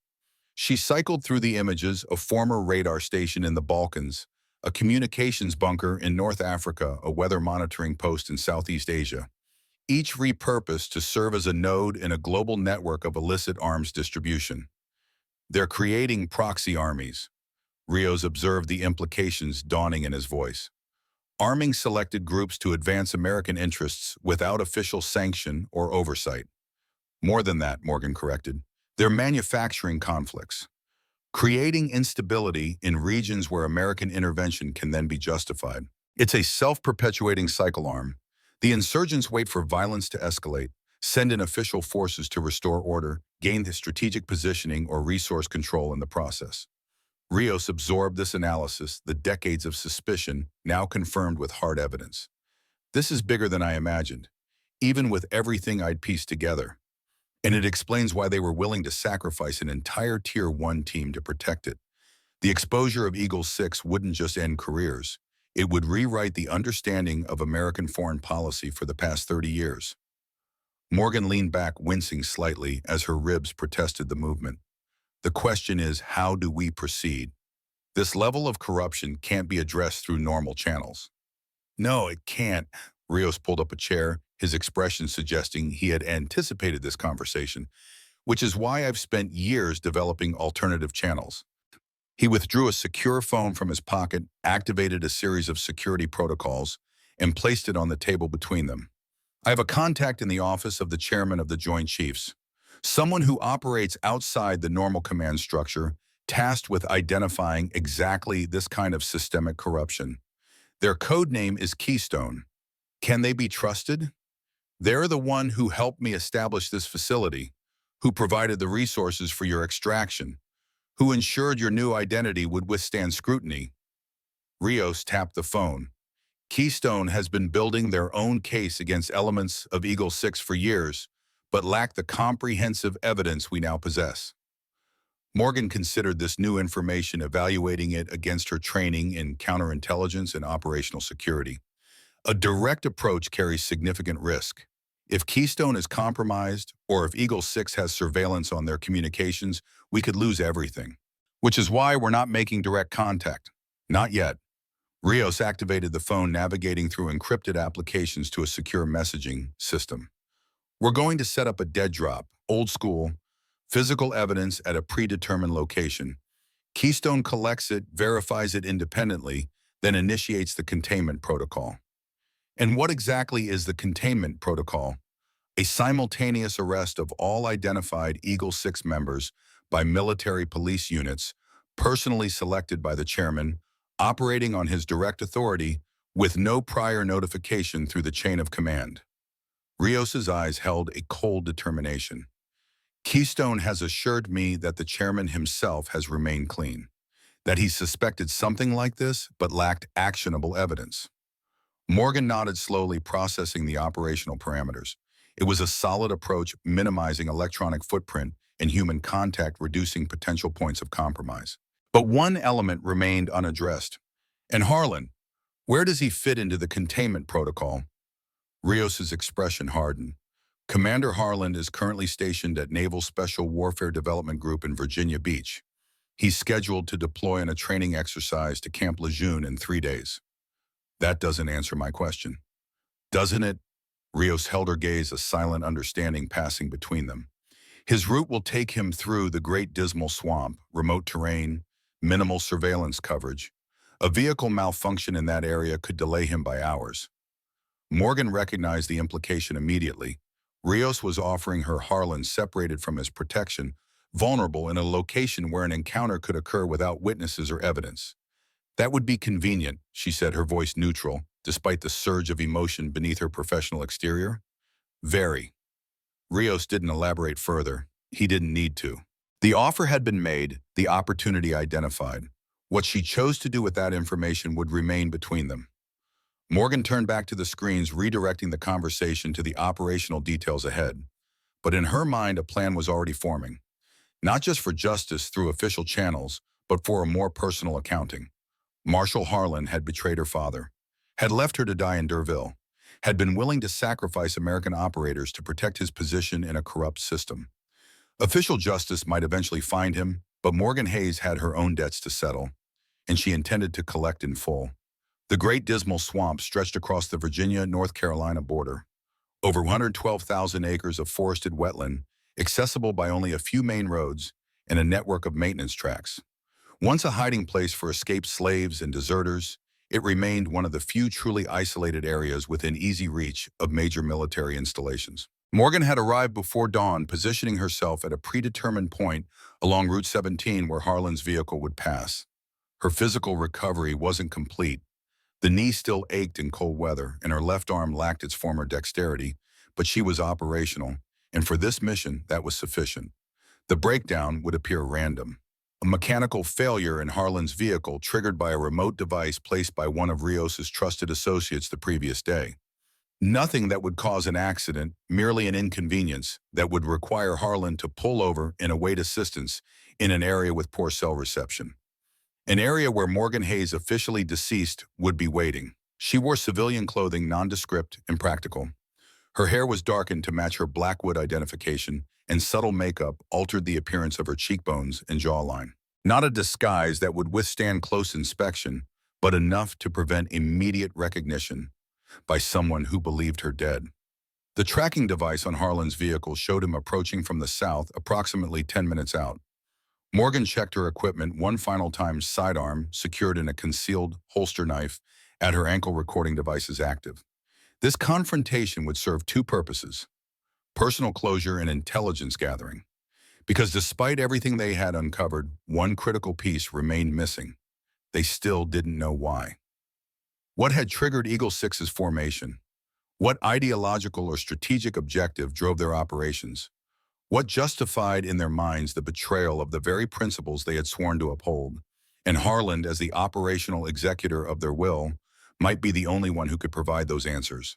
She cycled through the images: a former radar station in the Balkans, a communications bunker in North Africa, a weather monitoring post in Southeast Asia, each repurposed to serve as a node in a global network of illicit arms distribution. They're creating proxy armies. Rios observed the implications dawning in his voice. Arming selected groups to advance American interests without official sanction or oversight. More than that, Morgan corrected. They're manufacturing conflicts, creating instability in regions where American intervention can then be justified. It's a self-perpetuating cycle arm. The insurgents wait for violence to escalate, send in official forces to restore order, gain the strategic positioning or resource control in the process. Rios absorbed this analysis, the decades of suspicion, now confirmed with hard evidence. This is bigger than I imagined, even with everything I'd pieced together. And it explains why they were willing to sacrifice an entire Tier 1 team to protect it. The exposure of Eagle 6 wouldn't just end careers. It would rewrite the understanding of American foreign policy for the past 30 years. Morgan leaned back, wincing slightly as her ribs protested the movement. The question is, how do we proceed? This level of corruption can't be addressed through normal channels. No, it can't. Rios pulled up a chair, his expression suggesting he had anticipated this conversation, which is why I've spent years developing alternative channels. He withdrew a secure phone from his pocket, activated a series of security protocols, and placed it on the table between them. I have a contact in the office of the chairman of the Joint Chiefs, someone who operates outside the normal command structure, tasked with identifying exactly this kind of systemic corruption. Their code name is Keystone. Can they be trusted? They're the one who helped me establish this facility, who provided the resources for your extraction, who ensured your new identity would withstand scrutiny. Rios tapped the phone. Keystone has been building their own case against elements of Eagle 6 for years, but lacked the comprehensive evidence we now possess. Morgan considered this new information, evaluating it against her training in counterintelligence and operational security. A direct approach carries significant risk. If Keystone is compromised, or if Eagle 6 has surveillance on their communications, we could lose everything. Which is why we're not making direct contact. Not yet. Rios activated the phone, navigating through encrypted applications to a secure messaging system. We're going to set up a dead drop, old school, physical evidence at a predetermined location. Keystone collects it, verifies it independently, then initiates the containment protocol. And what exactly is the containment protocol? A simultaneous arrest of all identified Eagle 6 members by military police units, personally selected by the chairman, operating on his direct authority, with no prior notification through the chain of command. Rios's eyes held a cold determination. Keystone has assured me that the chairman himself has remained clean. that he suspected something like this but lacked actionable evidence. Morgan nodded slowly, processing the operational parameters. It was a solid approach, minimizing electronic footprint and human contact, reducing potential points of compromise. But one element remained unaddressed. And Harlan, where does he fit into the containment protocol? Rios's expression hardened. Commander Harlan is currently stationed at Naval Special Warfare Development Group in Virginia Beach. He's scheduled to deploy in a training exercise to Camp Lejeune in 3 days. That doesn't answer my question. Doesn't it? Rios held her gaze, a silent understanding passing between them. His route will take him through the Great Dismal Swamp, remote terrain, minimal surveillance coverage. A vehicle malfunction in that area could delay him by hours. Morgan recognized the implication immediately. Rios was offering her Harlan separated from his protection, vulnerable in a location where an encounter could occur without witnesses or evidence. That would be convenient, she said, her voice neutral, despite the surge of emotion beneath her professional exterior. Very. Rios didn't elaborate further. He didn't need to. The offer had been made, the opportunity identified. What she chose to do with that information would remain between them. Morgan turned back to the screens, redirecting the conversation to the operational details ahead. But in her mind, a plan was already forming. Not just for justice through official channels, but for a more personal accounting. Marshal Harlan had betrayed her father, had left her to die in Derville, had been willing to sacrifice American operators to protect his position in a corrupt system. Official justice might eventually find him, but Morgan Hayes had her own debts to settle, and she intended to collect in full. The Great Dismal Swamp stretched across the Virginia-North Carolina border. Over 112,000 acres of forested wetland, accessible by only a few main roads and a network of maintenance tracks. Once a hiding place for escaped slaves and deserters, it remained one of the few truly isolated areas within easy reach of major military installations. Morgan had arrived before dawn, positioning herself at a predetermined point along Route 17 where Harlan's vehicle would pass. Her physical recovery wasn't complete. The knee still ached in cold weather, and her left arm lacked its former dexterity, but she was operational, and for this mission, that was sufficient. The breakdown would appear random. A mechanical failure in Harlan's vehicle triggered by a remote device placed by one of Rios's trusted associates the previous day. Nothing that would cause an accident, merely an inconvenience that would require Harlan to pull over and await assistance in an area with poor cell reception. An area where Morgan Hayes, officially deceased, would be waiting. She wore civilian clothing, nondescript and practical. Her hair was darkened to match her Blackwood identification, and subtle makeup altered the appearance of her cheekbones and jawline. Not a disguise that would withstand close inspection, but enough to prevent immediate recognition by someone who believed her dead. The tracking device on Harlan's vehicle showed him approaching from the south, approximately 10 minutes out. Morgan checked her equipment one final time, sidearm, secured in a concealed holster knife, at her ankle, recording devices active. This confrontation would serve two purposes: personal closure and intelligence gathering. Because despite everything they had uncovered, one critical piece remained missing. They still didn't know why. What had triggered Eagle 6's formation? What ideological or strategic objective drove their operations? What justified in their minds the betrayal of the very principles they had sworn to uphold? And Harlan, as the operational executor of their will, might be the only one who could provide those answers.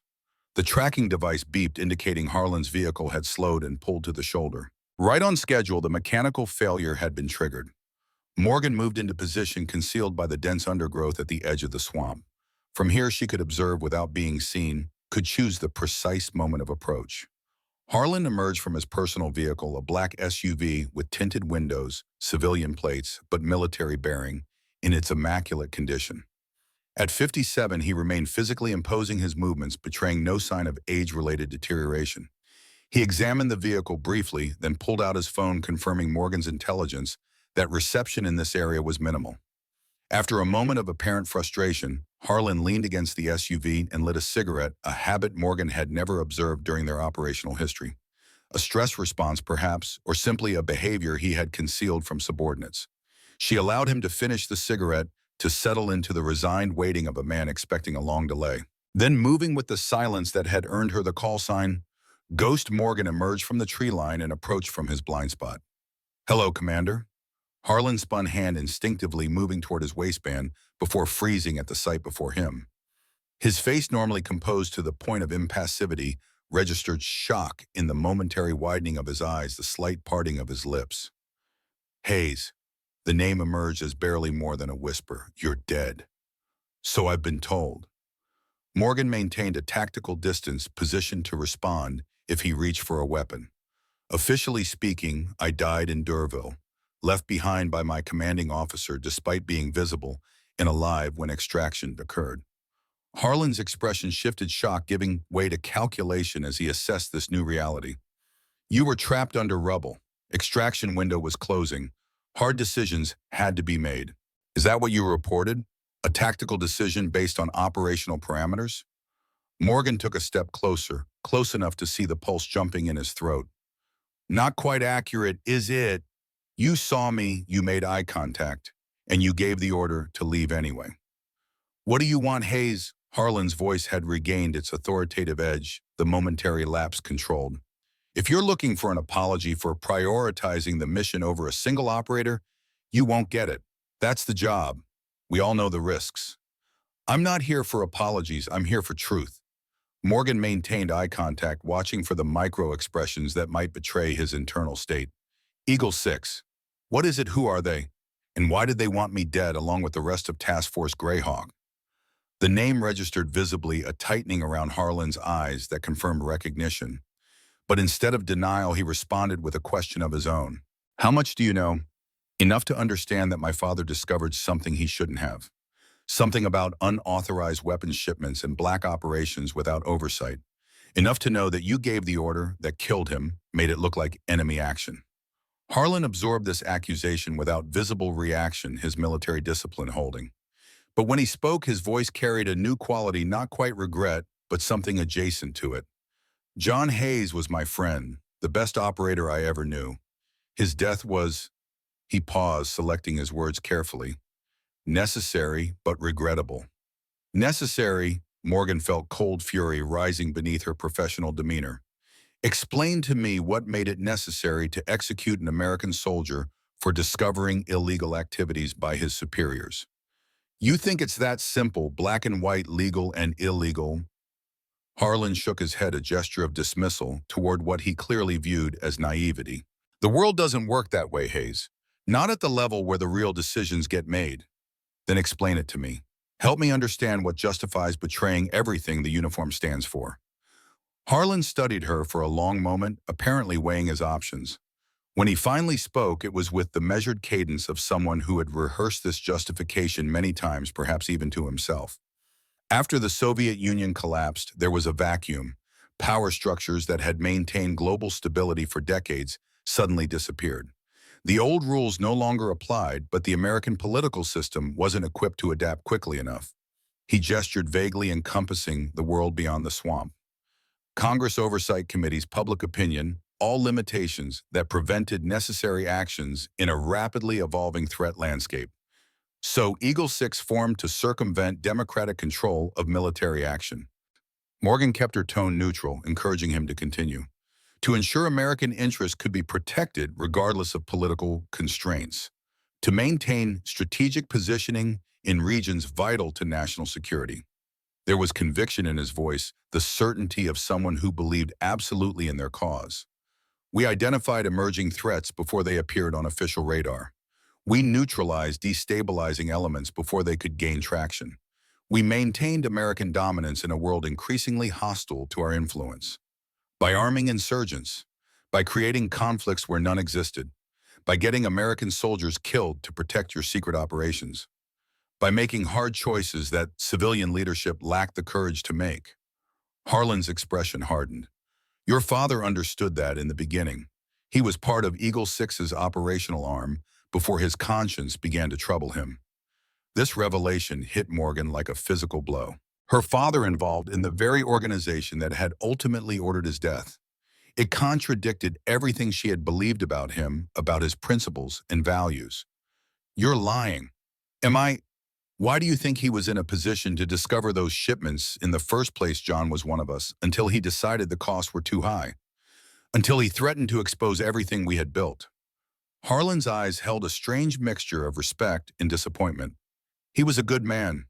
The tracking device beeped, indicating Harlan's vehicle had slowed and pulled to the shoulder. Right on schedule, the mechanical failure had been triggered. Morgan moved into position, concealed by the dense undergrowth at the edge of the swamp. From here, she could observe without being seen, could choose the precise moment of approach. Harlan emerged from his personal vehicle, a black SUV with tinted windows, civilian plates, but military bearing, in its immaculate condition. At 57, he remained physically imposing, his movements betraying no sign of age-related deterioration. He examined the vehicle briefly, then pulled out his phone, confirming Morgan's intelligence that reception in this area was minimal. After a moment of apparent frustration, Harlan leaned against the SUV and lit a cigarette, a habit Morgan had never observed during their operational history. A stress response, perhaps, or simply a behavior he had concealed from subordinates. She allowed him to finish the cigarette, to settle into the resigned waiting of a man expecting a long delay. Then, moving with the silence that had earned her the call sign, Ghost Morgan emerged from the tree line and approached from his blind spot. "Hello, Commander." Harlan's spun hand instinctively moving toward his waistband before freezing at the sight before him. His face, normally composed to the point of impassivity, registered shock in the momentary widening of his eyes, the slight parting of his lips. Hayes. The name emerged as barely more than a whisper. You're dead. So I've been told. Morgan maintained a tactical distance, positioned to respond if he reached for a weapon. Officially speaking, I died in Durville, left behind by my commanding officer despite being visible and alive when extraction occurred. Harlan's expression shifted, shock giving way to calculation as he assessed this new reality. You were trapped under rubble. Extraction window was closing. Hard decisions had to be made. Is that what you reported? A tactical decision based on operational parameters? Morgan took a step closer, close enough to see the pulse jumping in his throat. Not quite accurate, is it? You saw me, you made eye contact, and you gave the order to leave anyway. What do you want, Hayes? Harlan's voice had regained its authoritative edge, the momentary lapse controlled. If you're looking for an apology for prioritizing the mission over a single operator, you won't get it. That's the job. We all know the risks. I'm not here for apologies, I'm here for truth. Morgan maintained eye contact, watching for the micro-expressions that might betray his internal state. Eagle 6. What is it? Who are they? And why did they want me dead along with the rest of Task Force Greyhawk? The name registered visibly, a tightening around Harlan's eyes that confirmed recognition. But instead of denial, he responded with a question of his own. How much do you know? Enough to understand that my father discovered something he shouldn't have. Something about unauthorized weapons shipments and black operations without oversight. Enough to know that you gave the order that killed him, made it look like enemy action. Harlan absorbed this accusation without visible reaction, his military discipline holding. But when he spoke, his voice carried a new quality, not quite regret, but something adjacent to it. John Hayes was my friend, the best operator I ever knew. His death was, he paused, selecting his words carefully, necessary but regrettable. Necessary, Morgan felt cold fury rising beneath her professional demeanor. Explain to me what made it necessary to execute an American soldier for discovering illegal activities by his superiors. You think it's that simple, black and white, legal and illegal? Harlan shook his head, a gesture of dismissal toward what he clearly viewed as naivety. The world doesn't work that way, Hayes. Not at the level where the real decisions get made. Then explain it to me. Help me understand what justifies betraying everything the uniform stands for. Harlan studied her for a long moment, apparently weighing his options. When he finally spoke, it was with the measured cadence of someone who had rehearsed this justification many times, perhaps even to himself. After the Soviet Union collapsed, there was a vacuum. Power structures that had maintained global stability for decades suddenly disappeared. The old rules no longer applied, but the American political system wasn't equipped to adapt quickly enough. He gestured vaguely, encompassing the world beyond the swamp. Congress oversight committees, public opinion, all limitations that prevented necessary actions in a rapidly evolving threat landscape. So Eagle 6 formed to circumvent democratic control of military action. Morgan kept her tone neutral, encouraging him to continue. To ensure American interests could be protected regardless of political constraints. To maintain strategic positioning in regions vital to national security. There was conviction in his voice, the certainty of someone who believed absolutely in their cause. We identified emerging threats before they appeared on official radar. We neutralized destabilizing elements before they could gain traction. We maintained American dominance in a world increasingly hostile to our influence. By arming insurgents, by creating conflicts where none existed, by getting American soldiers killed to protect your secret operations, by making hard choices that civilian leadership lacked the courage to make. Harlan's expression hardened. Your father understood that in the beginning. He was part of Eagle 6's operational arm before his conscience began to trouble him. This revelation hit Morgan like a physical blow. Her father involved in the very organization that had ultimately ordered his death. It contradicted everything she had believed about him, about his principles and values. You're lying. Am I? Why do you think he was in a position to discover those shipments in the first place? John was one of us, until he decided the costs were too high. Until he threatened to expose everything we had built. Harlan's eyes held a strange mixture of respect and disappointment. He was a good man,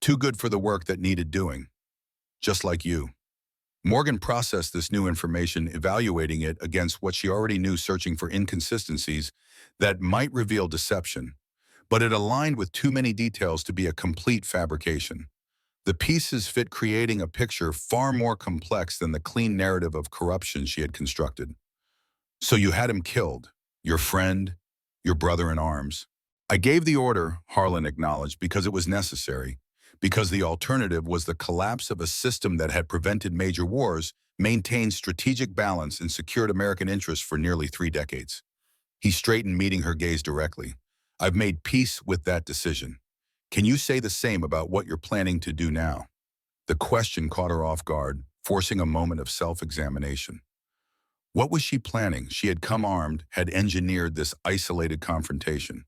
too good for the work that needed doing, just like you. Morgan processed this new information, evaluating it against what she already knew, searching for inconsistencies that might reveal deception. But it aligned with too many details to be a complete fabrication. The pieces fit, creating a picture far more complex than the clean narrative of corruption she had constructed. So you had him killed, your friend, your brother in arms. I gave the order, Harlan acknowledged, because it was necessary, because the alternative was the collapse of a system that had prevented major wars, maintained strategic balance, and secured American interests for nearly 3 decades. He straightened, meeting her gaze directly. I've made peace with that decision. Can you say the same about what you're planning to do now? The question caught her off guard, forcing a moment of self-examination. What was she planning? She had come armed, had engineered this isolated confrontation.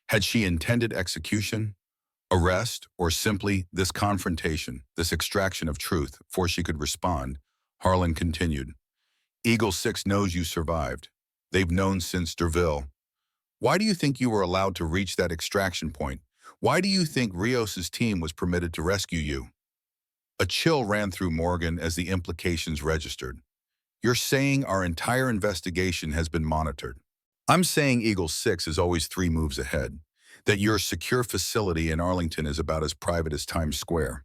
Had she intended execution, arrest, or simply this confrontation, this extraction of truth? Before she could respond, Harlan continued. Eagle 6 knows you survived. They've known since Derville. Why do you think you were allowed to reach that extraction point? Why do you think Rios's team was permitted to rescue you? A chill ran through Morgan as the implications registered. You're saying our entire investigation has been monitored. I'm saying Eagle 6 is always 3 moves ahead, that your secure facility in Arlington is about as private as Times Square,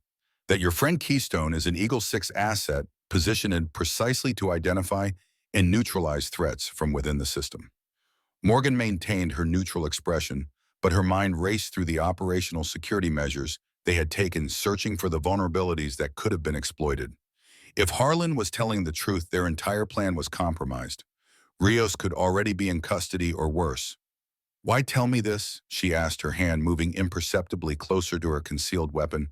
that your friend Keystone is an Eagle 6 asset positioned precisely to identify and neutralize threats from within the system. Morgan maintained her neutral expression, but her mind raced through the operational security measures they had taken, searching for the vulnerabilities that could have been exploited. If Harlan was telling the truth, their entire plan was compromised. Rios could already be in custody or worse. Why tell me this? She asked, her hand moving imperceptibly closer to her concealed weapon.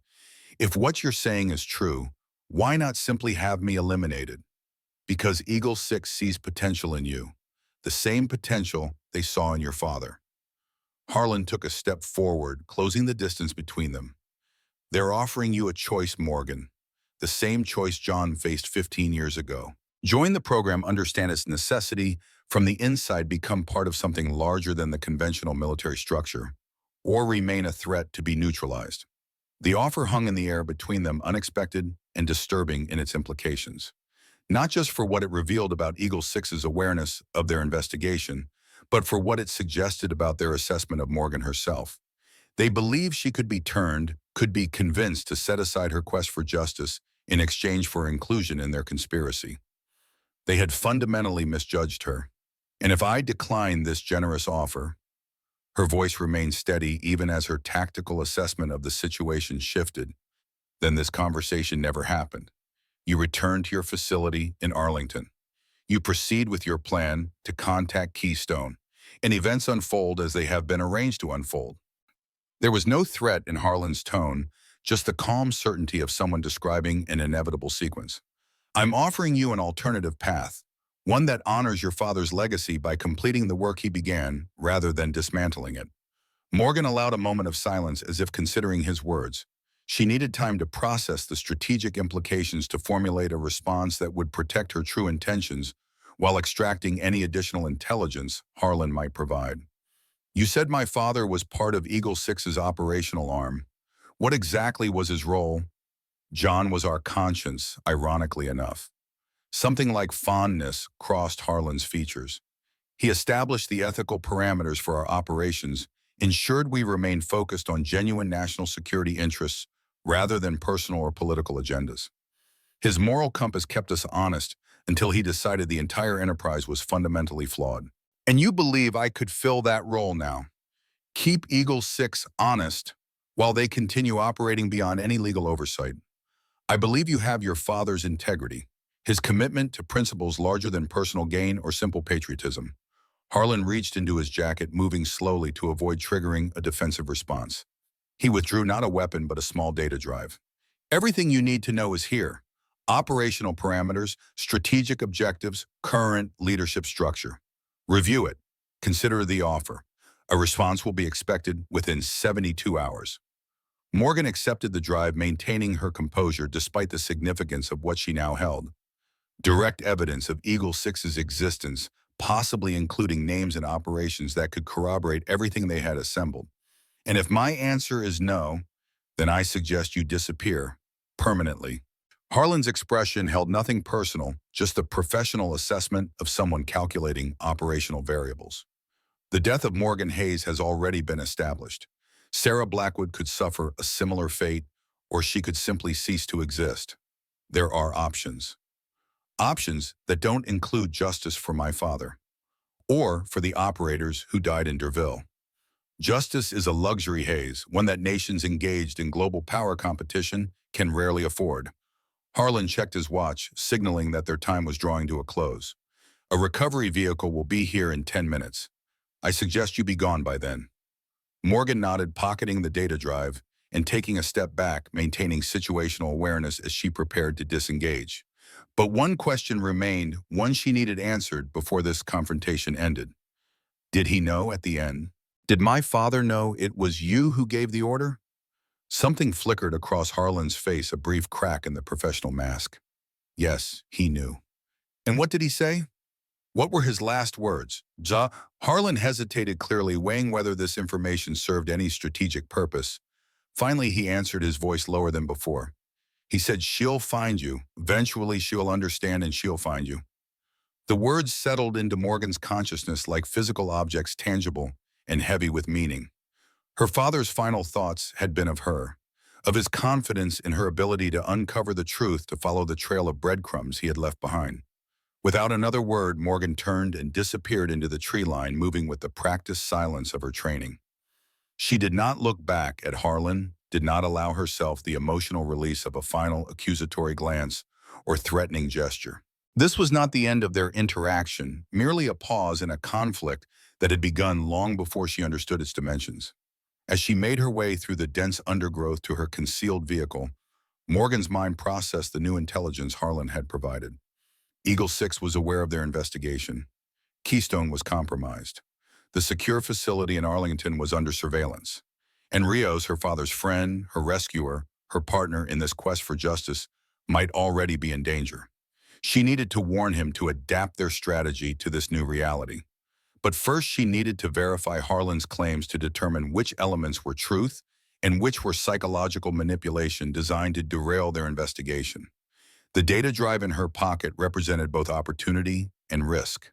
If what you're saying is true, why not simply have me eliminated? Because Eagle 6 sees potential in you, the same potential they saw in your father. Harlan took a step forward, closing the distance between them. They're offering you a choice, Morgan. The same choice John faced 15 years ago. Join the program, understand its necessity, from the inside become part of something larger than the conventional military structure, or remain a threat to be neutralized. The offer hung in the air between them, unexpected and disturbing in its implications. Not just for what it revealed about Eagle 6's awareness of their investigation, but for what it suggested about their assessment of Morgan herself. They believed she could be turned, could be convinced to set aside her quest for justice in exchange for inclusion in their conspiracy. They had fundamentally misjudged her. And if I declined this generous offer, her voice remained steady even as her tactical assessment of the situation shifted, then this conversation never happened. You return to your facility in Arlington. You proceed with your plan to contact Keystone, and events unfold as they have been arranged to unfold. There was no threat in Harlan's tone, just the calm certainty of someone describing an inevitable sequence. I'm offering you an alternative path, one that honors your father's legacy by completing the work he began rather than dismantling it. Morgan allowed a moment of silence as if considering his words. She needed time to process the strategic implications, to formulate a response that would protect her true intentions while extracting any additional intelligence Harlan might provide. You said my father was part of Eagle 6's operational arm. What exactly was his role? John was our conscience, ironically enough. Something like fondness crossed Harlan's features. He established the ethical parameters for our operations, ensured we remained focused on genuine national security interests rather than personal or political agendas. His moral compass kept us honest until he decided the entire enterprise was fundamentally flawed. And you believe I could fill that role now? Keep Eagle 6 honest while they continue operating beyond any legal oversight. I believe you have your father's integrity, his commitment to principles larger than personal gain or simple patriotism. Harlan reached into his jacket, moving slowly to avoid triggering a defensive response. He withdrew not a weapon but a small data drive. Everything you need to know is here. Operational parameters, strategic objectives, current leadership structure. Review it. Consider the offer. A response will be expected within 72 hours. Morgan accepted the drive, maintaining her composure despite the significance of what she now held. Direct evidence of Eagle 6's existence, possibly including names and operations that could corroborate everything they had assembled. And if my answer is no, then I suggest you disappear permanently. Harlan's expression held nothing personal, just the professional assessment of someone calculating operational variables. The death of Morgan Hayes has already been established. Sarah Blackwood could suffer a similar fate, or she could simply cease to exist. There are options. Options that don't include justice for my father, or for the operators who died in Derville. Justice is a luxury, Hayes, one that nations engaged in global power competition can rarely afford. Harlan checked his watch, signaling that their time was drawing to a close. A recovery vehicle will be here in 10 minutes. I suggest you be gone by then. Morgan nodded, pocketing the data drive and taking a step back, maintaining situational awareness as she prepared to disengage. But one question remained, one she needed answered before this confrontation ended. Did he know at the end? Did my father know it was you who gave the order? Something flickered across Harlan's face, a brief crack in the professional mask. Yes, he knew. And what did he say? What were his last words? Harlan hesitated, clearly weighing whether this information served any strategic purpose. Finally, he answered, his voice lower than before. He said, "She'll find you. Eventually, she'll understand and she'll find you." The words settled into Morgan's consciousness like physical objects, tangible and heavy with meaning. Her father's final thoughts had been of her, of his confidence in her ability to uncover the truth, to follow the trail of breadcrumbs he had left behind. Without another word, Morgan turned and disappeared into the tree line, moving with the practiced silence of her training. She did not look back at Harlan, did not allow herself the emotional release of a final accusatory glance or threatening gesture. This was not the end of their interaction, merely a pause in a conflict that had begun long before she understood its dimensions. As she made her way through the dense undergrowth to her concealed vehicle, Morgan's mind processed the new intelligence Harlan had provided. Eagle 6 was aware of their investigation. Keystone was compromised. The secure facility in Arlington was under surveillance. And Rios, her father's friend, her rescuer, her partner in this quest for justice, might already be in danger. She needed to warn him to adapt their strategy to this new reality. But first, she needed to verify Harlan's claims to determine which elements were truth and which were psychological manipulation designed to derail their investigation. The data drive in her pocket represented both opportunity and risk.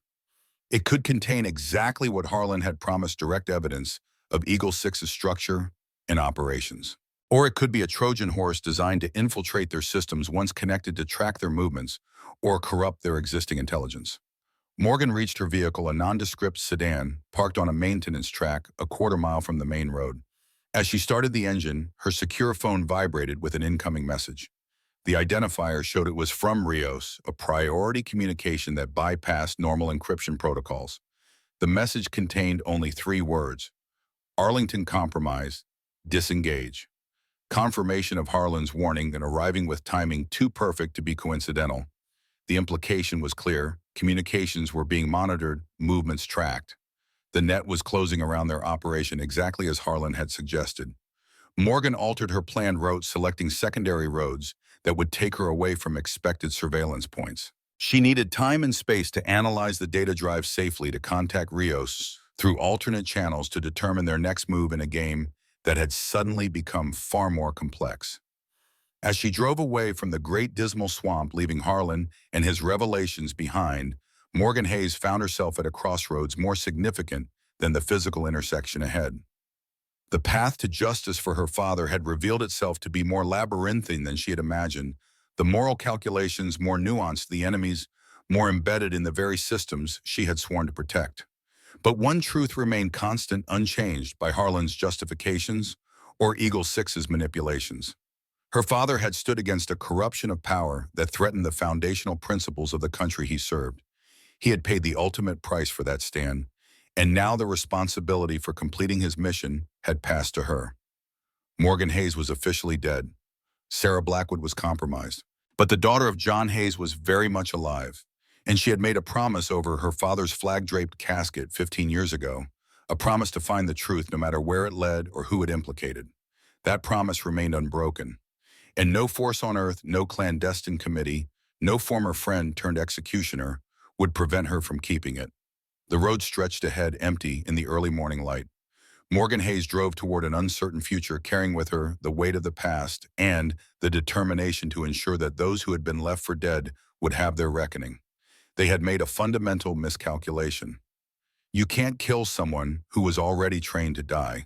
It could contain exactly what Harlan had promised: direct evidence of Eagle 6's structure and operations. Or it could be a Trojan horse designed to infiltrate their systems once connected, to track their movements or corrupt their existing intelligence. Morgan reached her vehicle, a nondescript sedan, parked on a maintenance track a quarter-mile from the main road. As she started the engine, her secure phone vibrated with an incoming message. The identifier showed it was from Rios, a priority communication that bypassed normal encryption protocols. The message contained only 3 words: Arlington compromise, disengage. Confirmation of Harlan's warning, and arriving with timing too perfect to be coincidental. The implication was clear: communications were being monitored, movements tracked. The net was closing around their operation exactly as Harlan had suggested. Morgan altered her planned route, selecting secondary roads that would take her away from expected surveillance points. She needed time and space to analyze the data drive safely, to contact Rios through alternate channels to determine their next move in a game that had suddenly become far more complex. As she drove away from the Great Dismal Swamp, leaving Harlan and his revelations behind, Morgan Hayes found herself at a crossroads more significant than the physical intersection ahead. The path to justice for her father had revealed itself to be more labyrinthine than she had imagined, the moral calculations more nuanced, the enemies more embedded in the very systems she had sworn to protect. But one truth remained constant, unchanged by Harlan's justifications or Eagle 6's manipulations. Her father had stood against a corruption of power that threatened the foundational principles of the country he served. He had paid the ultimate price for that stand, and now the responsibility for completing his mission had passed to her. Morgan Hayes was officially dead. Sarah Blackwood was compromised. But the daughter of John Hayes was very much alive, and she had made a promise over her father's flag-draped casket 15 years ago, a promise to find the truth no matter where it led or who it implicated. That promise remained unbroken, and no force on earth, no clandestine committee, no former friend turned executioner would prevent her from keeping it. The road stretched ahead empty in the early morning light. Morgan Hayes drove toward an uncertain future, carrying with her the weight of the past and the determination to ensure that those who had been left for dead would have their reckoning. They had made a fundamental miscalculation. You can't kill someone who was already trained to die,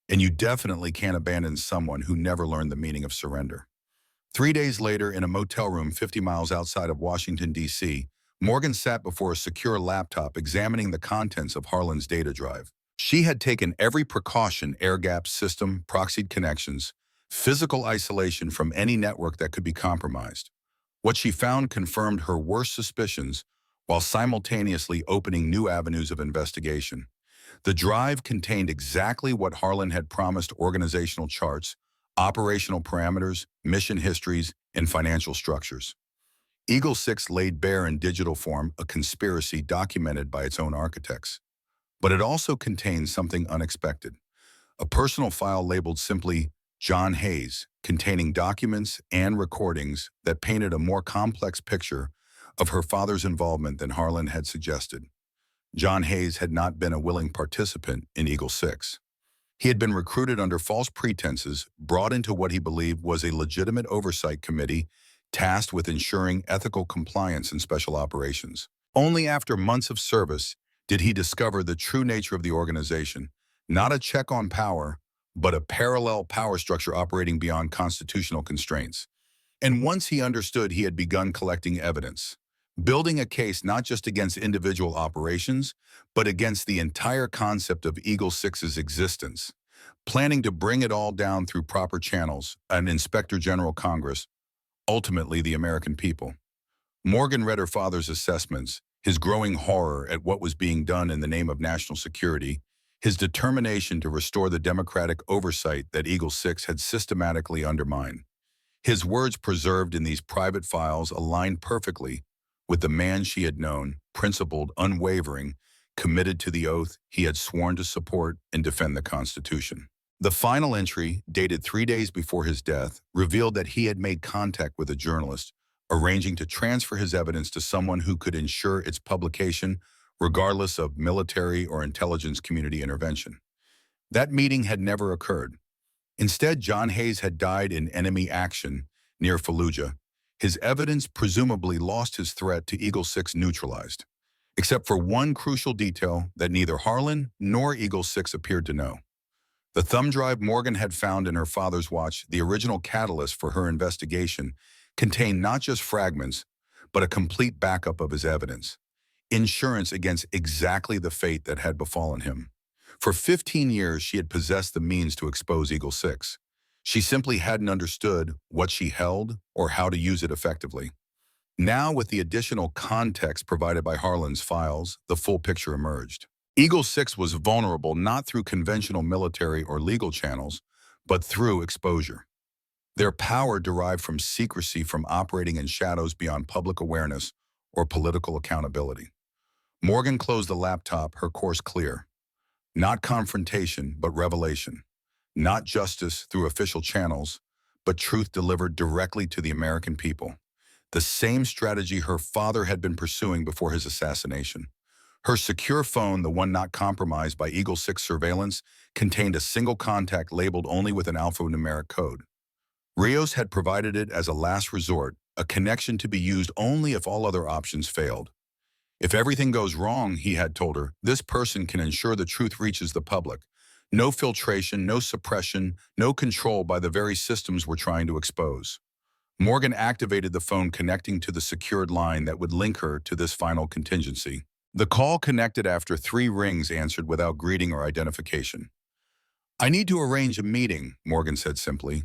and you definitely can't abandon someone who never learned the meaning of surrender. 3 days later, in a motel room 50 miles outside of Washington, D.C., Morgan sat before a secure laptop examining the contents of Harlan's data drive. She had taken every precaution: air gap system, proxied connections, physical isolation from any network that could be compromised. What she found confirmed her worst suspicions while simultaneously opening new avenues of investigation. The drive contained exactly what Harlan had promised: organizational charts, operational parameters, mission histories, and financial structures. Eagle 6 laid bare in digital form a conspiracy documented by its own architects. But it also contained something unexpected: a personal file labeled simply John Hayes, containing documents and recordings that painted a more complex picture of her father's involvement than Harlan had suggested. John Hayes had not been a willing participant in Eagle 6. He had been recruited under false pretenses, brought into what he believed was a legitimate oversight committee tasked with ensuring ethical compliance in special operations. Only after months of service did he discover the true nature of the organization: not a check on power, but a parallel power structure operating beyond constitutional constraints. And once he understood, he had begun collecting evidence, building a case not just against individual operations, but against the entire concept of Eagle 6's existence, planning to bring it all down through proper channels: an Inspector General, Congress, ultimately the American people. Morgan read her father's assessments, his growing horror at what was being done in the name of national security, his determination to restore the democratic oversight that Eagle 6 had systematically undermined. His words, preserved in these private files, aligned perfectly with the man she had known: principled, unwavering, committed to the oath he had sworn to support and defend the Constitution. The final entry, dated 3 days before his death, revealed that he had made contact with a journalist, arranging to transfer his evidence to someone who could ensure its publication regardless of military or intelligence community intervention. That meeting had never occurred. Instead, John Hayes had died in enemy action near Fallujah. His evidence presumably lost, his threat to Eagle 6 neutralized, except for one crucial detail that neither Harlan nor Eagle 6 appeared to know. The thumb drive Morgan had found in her father's watch, the original catalyst for her investigation, contained not just fragments, but a complete backup of his evidence: insurance against exactly the fate that had befallen him. For 15 years, she had possessed the means to expose Eagle 6. She simply hadn't understood what she held or how to use it effectively. Now, with the additional context provided by Harlan's files, the full picture emerged. Eagle 6 was vulnerable not through conventional military or legal channels, but through exposure. Their power derived from secrecy, from operating in shadows beyond public awareness or political accountability. Morgan closed the laptop, her course clear: not confrontation, but revelation; not justice through official channels, but truth delivered directly to the American people. The same strategy her father had been pursuing before his assassination. Her secure phone, the one not compromised by Eagle 6 surveillance, contained a single contact labeled only with an alphanumeric code. Rios had provided it as a last resort, a connection to be used only if all other options failed. If everything goes wrong, he had told her, this person can ensure the truth reaches the public. No filtration, no suppression, no control by the very systems we're trying to expose. Morgan activated the phone, connecting to the secured line that would link her to this final contingency. The call connected after 3 rings, answered without greeting or identification. "I need to arrange a meeting," Morgan said simply.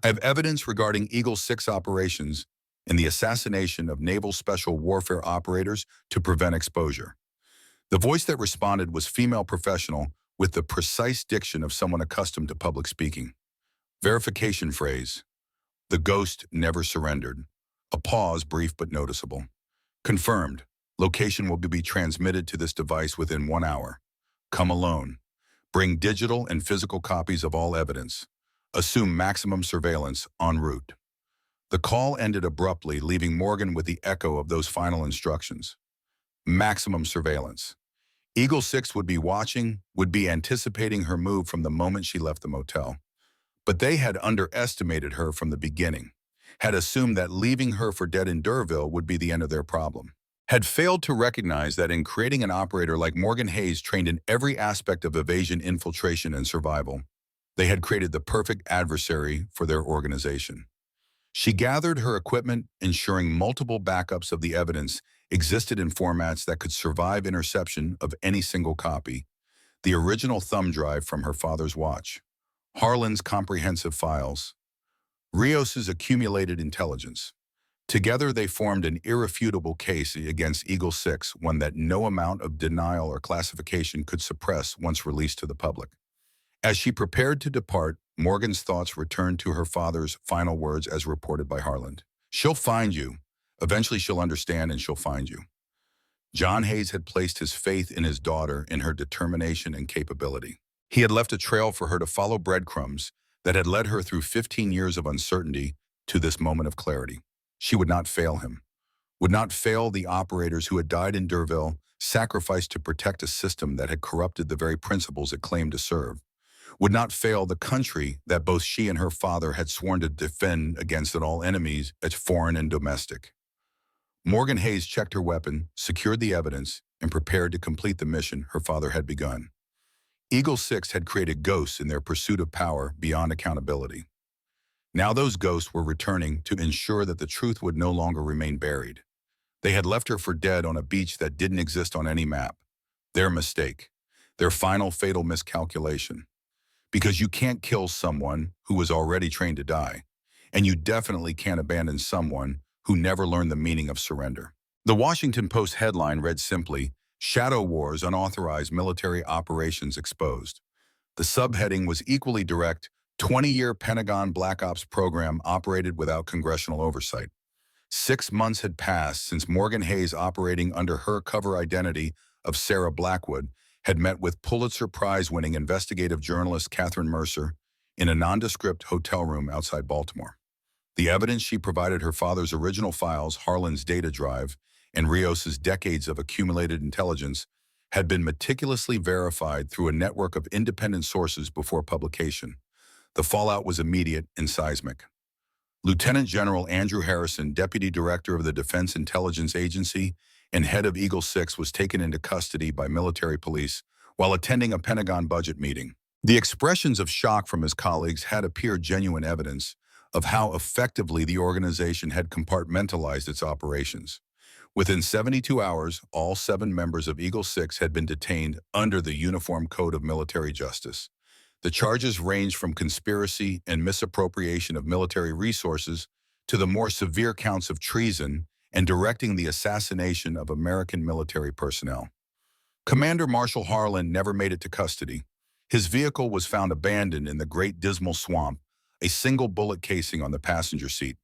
"I have evidence regarding Eagle 6 operations and the assassination of naval special warfare operators to prevent exposure." The voice that responded was female, professional, with the precise diction of someone accustomed to public speaking. Verification phrase: "The ghost never surrendered." A pause, brief but noticeable. "Confirmed. Location will be transmitted to this device within 1 hour. Come alone. Bring digital and physical copies of all evidence. Assume maximum surveillance en route." The call ended abruptly, leaving Morgan with the echo of those final instructions. Maximum surveillance. Eagle 6 would be watching, would be anticipating her move from the moment she left the motel. But they had underestimated her from the beginning, had assumed that leaving her for dead in Derville would be the end of their problem, had failed to recognize that in creating an operator like Morgan Hayes trained in every aspect of evasion, infiltration, and survival, they had created the perfect adversary for their organization. She gathered her equipment, ensuring multiple backups of the evidence existed in formats that could survive interception of any single copy, the original thumb drive from her father's watch, Harlan's comprehensive files, Rios's accumulated intelligence. Together they formed an irrefutable case against Eagle 6, one that no amount of denial or classification could suppress once released to the public. As she prepared to depart, Morgan's thoughts returned to her father's final words as reported by Harlan. "She'll find you. Eventually she'll understand and she'll find you." John Hayes had placed his faith in his daughter, in her determination and capability. He had left a trail for her to follow, breadcrumbs that had led her through 15 years of uncertainty to this moment of clarity. She would not fail him, would not fail the operators who had died in Derville, sacrificed to protect a system that had corrupted the very principles it claimed to serve, would not fail the country that both she and her father had sworn to defend against all enemies, as foreign and domestic. Morgan Hayes checked her weapon, secured the evidence, and prepared to complete the mission her father had begun. Eagle 6 had created ghosts in their pursuit of power beyond accountability. Now those ghosts were returning to ensure that the truth would no longer remain buried. They had left her for dead on a beach that didn't exist on any map. Their mistake. Their final fatal miscalculation. Because you can't kill someone who was already trained to die, and you definitely can't abandon someone who never learned the meaning of surrender. The Washington Post headline read simply, "Shadow Wars, Unauthorized Military Operations Exposed." The subheading was equally direct, 20-year Pentagon Black Ops program operated without congressional oversight. 6 months had passed since Morgan Hayes, operating under her cover identity of Sarah Blackwood, had met with Pulitzer Prize-winning investigative journalist Catherine Mercer in a nondescript hotel room outside Baltimore. The evidence she provided, her father's original files, Harlan's data drive, and Rios's decades of accumulated intelligence, had been meticulously verified through a network of independent sources before publication. The fallout was immediate and seismic. Lieutenant General Andrew Harrison, Deputy Director of the Defense Intelligence Agency and head of Eagle 6, was taken into custody by military police while attending a Pentagon budget meeting. The expressions of shock from his colleagues had appeared genuine evidence of how effectively the organization had compartmentalized its operations. Within 72 hours, all 7 members of Eagle 6 had been detained under the Uniform Code of Military Justice. The charges ranged from conspiracy and misappropriation of military resources to the more severe counts of treason and directing the assassination of American military personnel. Commander Marshal Harlan never made it to custody. His vehicle was found abandoned in the Great Dismal Swamp, a single bullet casing on the passenger seat.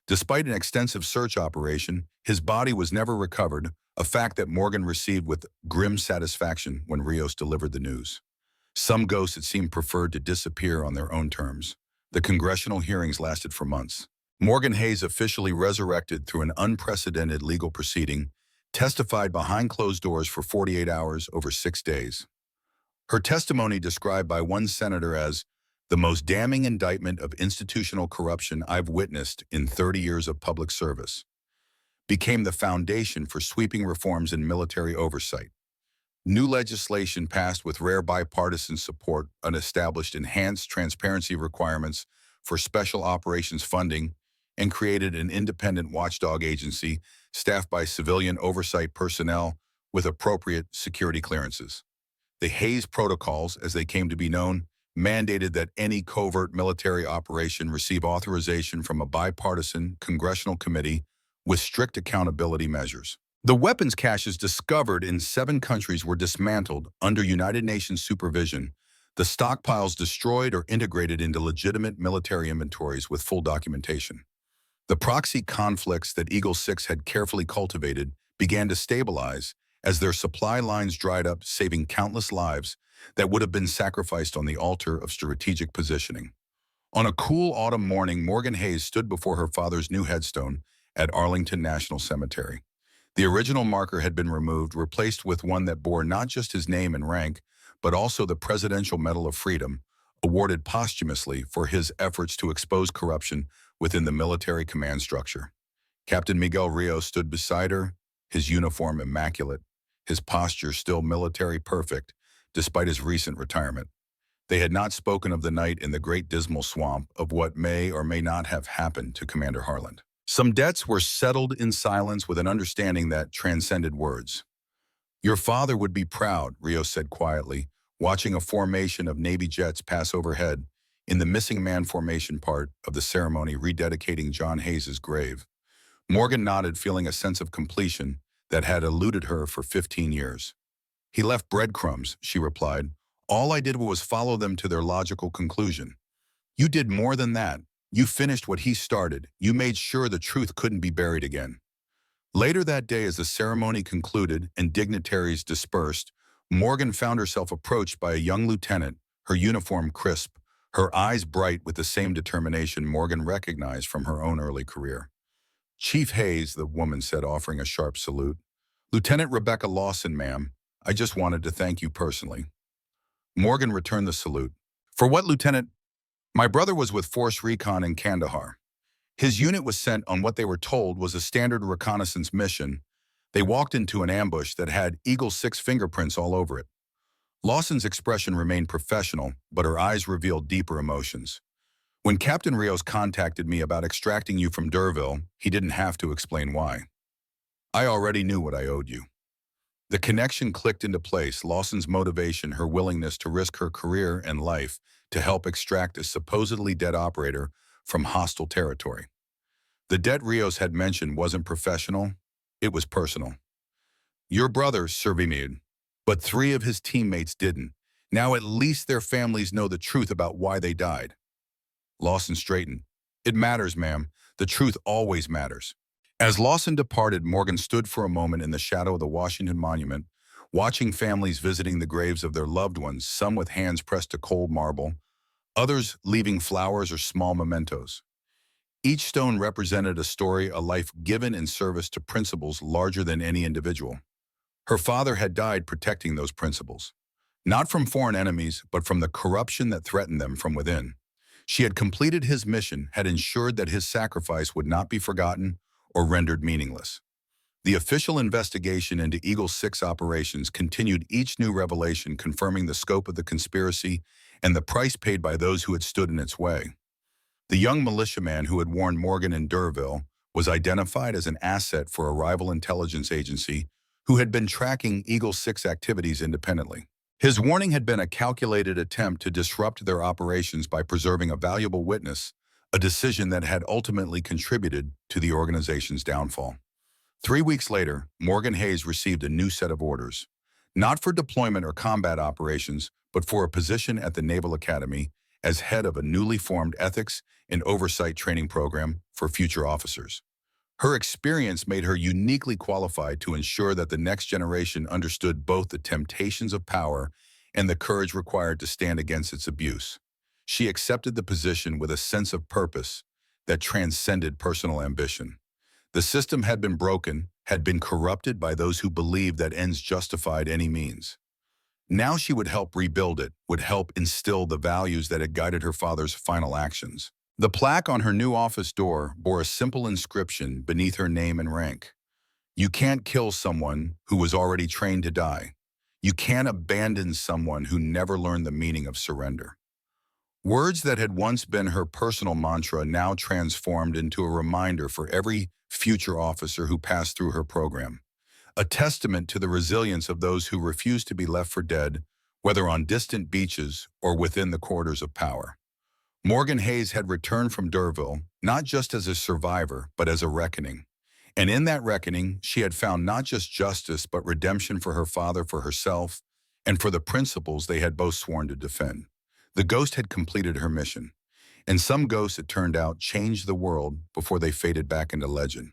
Despite an extensive search operation, his body was never recovered, a fact that Morgan received with grim satisfaction when Rios delivered the news. Some ghosts, it seemed, preferred to disappear on their own terms. The congressional hearings lasted for months. Morgan Hayes, officially resurrected through an unprecedented legal proceeding, testified behind closed doors for 48 hours over 6 days. Her testimony, described by one senator as the most damning indictment of institutional corruption I've witnessed in 30 years of public service, became the foundation for sweeping reforms in military oversight. New legislation passed with rare bipartisan support and established enhanced transparency requirements for special operations funding and created an independent watchdog agency staffed by civilian oversight personnel with appropriate security clearances. The Hayes Protocols, as they came to be known, mandated that any covert military operation receive authorization from a bipartisan congressional committee with strict accountability measures. The weapons caches discovered in 7 countries were dismantled under United Nations supervision, the stockpiles destroyed or integrated into legitimate military inventories with full documentation. The proxy conflicts that Eagle 6 had carefully cultivated began to stabilize as their supply lines dried up, saving countless lives that would have been sacrificed on the altar of strategic positioning. On a cool autumn morning, Morgan Hayes stood before her father's new headstone at Arlington National Cemetery. The original marker had been removed, replaced with one that bore not just his name and rank, but also the Presidential Medal of Freedom, awarded posthumously for his efforts to expose corruption within the military command structure. Captain Miguel Rios stood beside her, his uniform immaculate, his posture still military perfect, despite his recent retirement. They had not spoken of the night in the great dismal swamp, of what may or may not have happened to Commander Harland. Some debts were settled in silence with an understanding that transcended words. Your father would be proud, Rios said quietly, watching a formation of Navy jets pass overhead in the missing man formation part of the ceremony rededicating John Hayes's grave. Morgan nodded, feeling a sense of completion that had eluded her for 15 years. He left breadcrumbs, she replied. All I did was follow them to their logical conclusion. You did more than that. You finished what he started. You made sure the truth couldn't be buried again. Later that day, as the ceremony concluded and dignitaries dispersed, Morgan found herself approached by a young lieutenant, her uniform crisp, her eyes bright with the same determination Morgan recognized from her own early career. Chief Hayes, the woman said, offering a sharp salute. Lieutenant Rebecca Lawson, ma'am. I just wanted to thank you personally. Morgan returned the salute. For what, Lieutenant? My brother was with Force Recon in Kandahar. His unit was sent on what they were told was a standard reconnaissance mission. They walked into an ambush that had Eagle 6 fingerprints all over it. Lawson's expression remained professional, but her eyes revealed deeper emotions. When Captain Rios contacted me about extracting you from D'Urville, he didn't have to explain why. I already knew what I owed you. The connection clicked into place, Lawson's motivation, her willingness to risk her career and life to help extract a supposedly dead operator from hostile territory. The debt Rios had mentioned wasn't professional, it was personal. Your brother survived, but 3 of his teammates didn't. Now at least their families know the truth about why they died. Lawson straightened. It matters, ma'am. The truth always matters. As Lawson departed, Morgan stood for a moment in the shadow of the Washington Monument, watching families visiting the graves of their loved ones, some with hands pressed to cold marble, others leaving flowers or small mementos. Each stone represented a story, a life given in service to principles larger than any individual. Her father had died protecting those principles, not from foreign enemies, but from the corruption that threatened them from within. She had completed his mission, had ensured that his sacrifice would not be forgotten or rendered meaningless. The official investigation into Eagle 6 operations continued, each new revelation confirming the scope of the conspiracy and the price paid by those who had stood in its way. The young militiaman who had warned Morgan in D'Urville was identified as an asset for a rival intelligence agency who had been tracking Eagle 6 activities independently. His warning had been a calculated attempt to disrupt their operations by preserving a valuable witness, a decision that had ultimately contributed to the organization's downfall. 3 weeks later, Morgan Hayes received a new set of orders, not for deployment or combat operations, but for a position at the Naval Academy as head of a newly formed ethics and oversight training program for future officers. Her experience made her uniquely qualified to ensure that the next generation understood both the temptations of power and the courage required to stand against its abuse. She accepted the position with a sense of purpose that transcended personal ambition. The system had been broken, had been corrupted by those who believed that ends justified any means. Now she would help rebuild it, would help instill the values that had guided her father's final actions. The plaque on her new office door bore a simple inscription beneath her name and rank. You can't kill someone who was already trained to die. You can't abandon someone who never learned the meaning of surrender. Words that had once been her personal mantra now transformed into a reminder for every future officer who passed through her program. A testament to the resilience of those who refused to be left for dead, whether on distant beaches or within the corridors of power. Morgan Hayes had returned from D'Urville, not just as a survivor, but as a reckoning. And in that reckoning, she had found not just justice, but redemption for her father, for herself, and for the principles they had both sworn to defend. The ghost had completed her mission. And some ghosts, it turned out, changed the world before they faded back into legend.